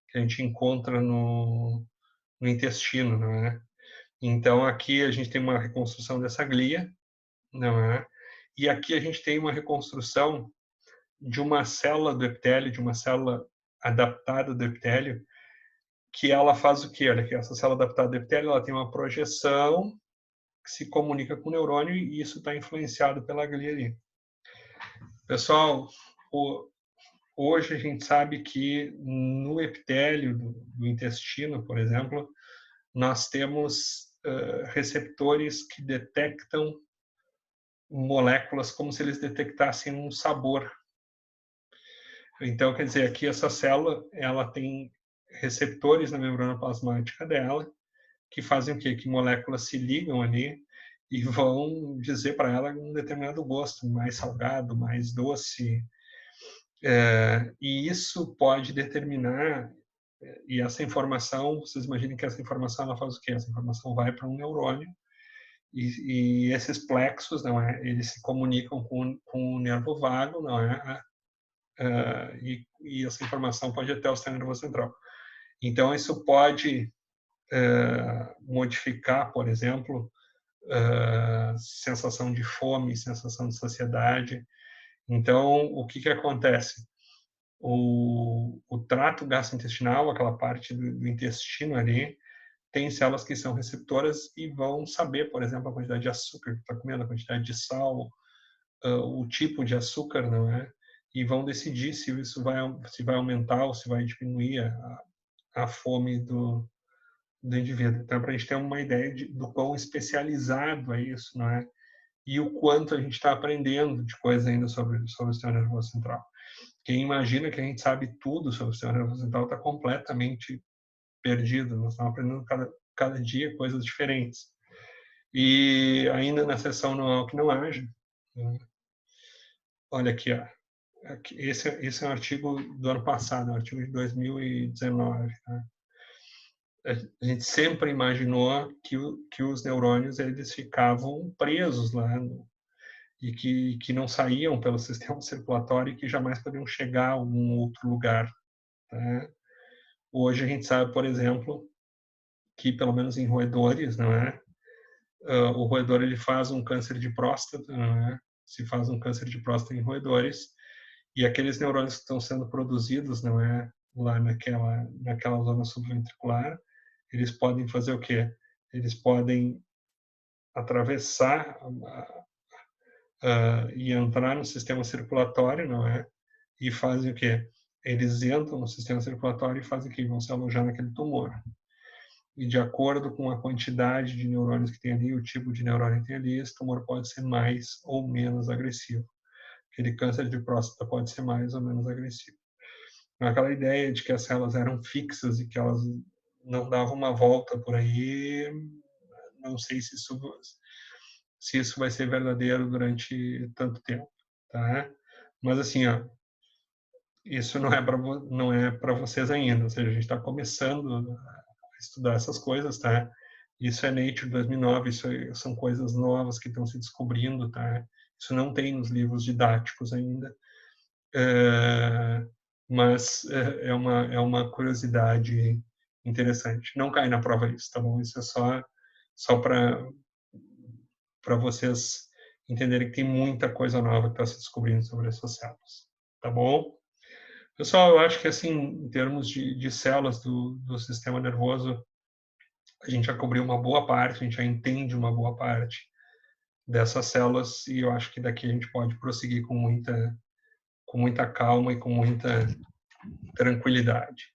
que a gente encontra no intestino, não é? Então aqui a gente tem uma reconstrução dessa glia, não é? E aqui a gente tem uma reconstrução de uma célula do epitélio, de uma célula adaptada do epitélio, que ela faz o quê? Olha aqui, essa célula adaptada do epitélio, ela tem uma projeção que se comunica com o neurônio e isso está influenciado pela glia ali. Pessoal, hoje a gente sabe que no epitélio do intestino, por exemplo, nós temos receptores que detectam moléculas como se eles detectassem um sabor. Então, quer dizer, aqui essa célula, ela tem receptores na membrana plasmática dela que fazem o quê? Que moléculas se ligam ali e vão dizer para ela um determinado gosto, mais salgado, mais doce. E isso pode determinar, e essa informação, vocês imaginem que essa informação ela faz o quê? Essa informação vai para um neurônio e esses plexos, não é? Eles se comunicam com o nervo vago, não é? E essa informação pode ir até o sistema nervoso central. Então, isso pode modificar, por exemplo, sensação de fome, sensação de saciedade. Então, o que acontece? O trato gastrointestinal, aquela parte do intestino ali, tem células que são receptoras e vão saber, por exemplo, a quantidade de açúcar que está comendo, a quantidade de sal, o tipo de açúcar, não é? E vão decidir se isso vai aumentar ou se vai diminuir a fome do indivíduo. Então, para a gente ter uma ideia do quão especializado é isso, não é? E o quanto a gente está aprendendo de coisa ainda sobre o sistema nervoso central. Quem imagina que a gente sabe tudo sobre o sistema nervoso central está completamente perdido. Nós estamos aprendendo cada dia coisas diferentes. E ainda na seção não há que não haja, né? Olha aqui, ó. Esse é um artigo do ano passado, um artigo de 2019. Né? A gente sempre imaginou que os neurônios eles ficavam presos lá e que não saíam pelo sistema circulatório e que jamais poderiam chegar a um outro lugar. Tá? Hoje a gente sabe, por exemplo, que pelo menos em roedores, não é? O roedor ele faz um câncer de próstata, não é? Se faz um câncer de próstata em roedores e aqueles neurônios que estão sendo produzidos, não é, lá naquela zona subventricular, eles podem fazer o quê? Eles podem atravessar e entrar no sistema circulatório, não é? E fazem o quê? Eles entram no sistema circulatório e fazem o quê? Vão se alojar naquele tumor. E de acordo com a quantidade de neurônios que tem ali, o tipo de neurônio que tem ali, esse tumor pode ser mais ou menos agressivo. Aquele câncer de próstata pode ser mais ou menos agressivo. Aquela ideia de que as células eram fixas e que elas não davam uma volta por aí, não sei se isso vai ser verdadeiro durante tanto tempo, tá? Mas assim, ó, isso não é para vocês ainda, ou seja, a gente está começando a estudar essas coisas, tá? Isso é Nature 2009, são coisas novas que estão se descobrindo, tá? Isso não tem nos livros didáticos ainda, mas é uma curiosidade interessante. Não cai na prova isso, tá bom? Isso é só para vocês entenderem que tem muita coisa nova que está se descobrindo sobre essas células, tá bom? Pessoal, eu acho que assim, em termos de células do sistema nervoso, a gente já cobriu uma boa parte, a gente já entende uma boa parte dessas células e eu acho que daqui a gente pode prosseguir com muita calma e com muita tranquilidade.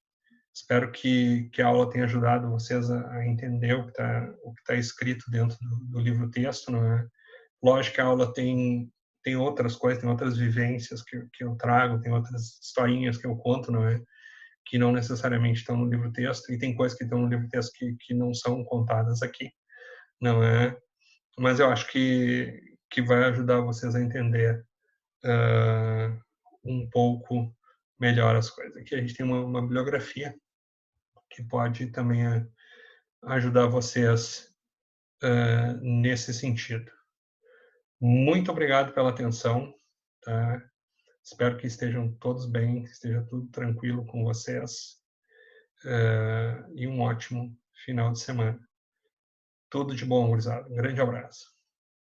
Espero que a aula tenha ajudado vocês a entender o que tá escrito dentro do livro-texto, não é? Lógico que a aula tem outras coisas, tem outras vivências que eu trago, tem outras historinhas que eu conto, não é? Que não necessariamente estão no livro-texto, e tem coisas que estão no livro-texto que não são contadas aqui, não é? Mas eu acho que vai ajudar vocês a entender um pouco melhor as coisas. Aqui a gente tem uma bibliografia que pode também ajudar vocês nesse sentido. Muito obrigado pela atenção. Tá? Espero que estejam todos bem, que esteja tudo tranquilo com vocês. E um ótimo final de semana. Tudo de bom, gurizada. Um grande abraço.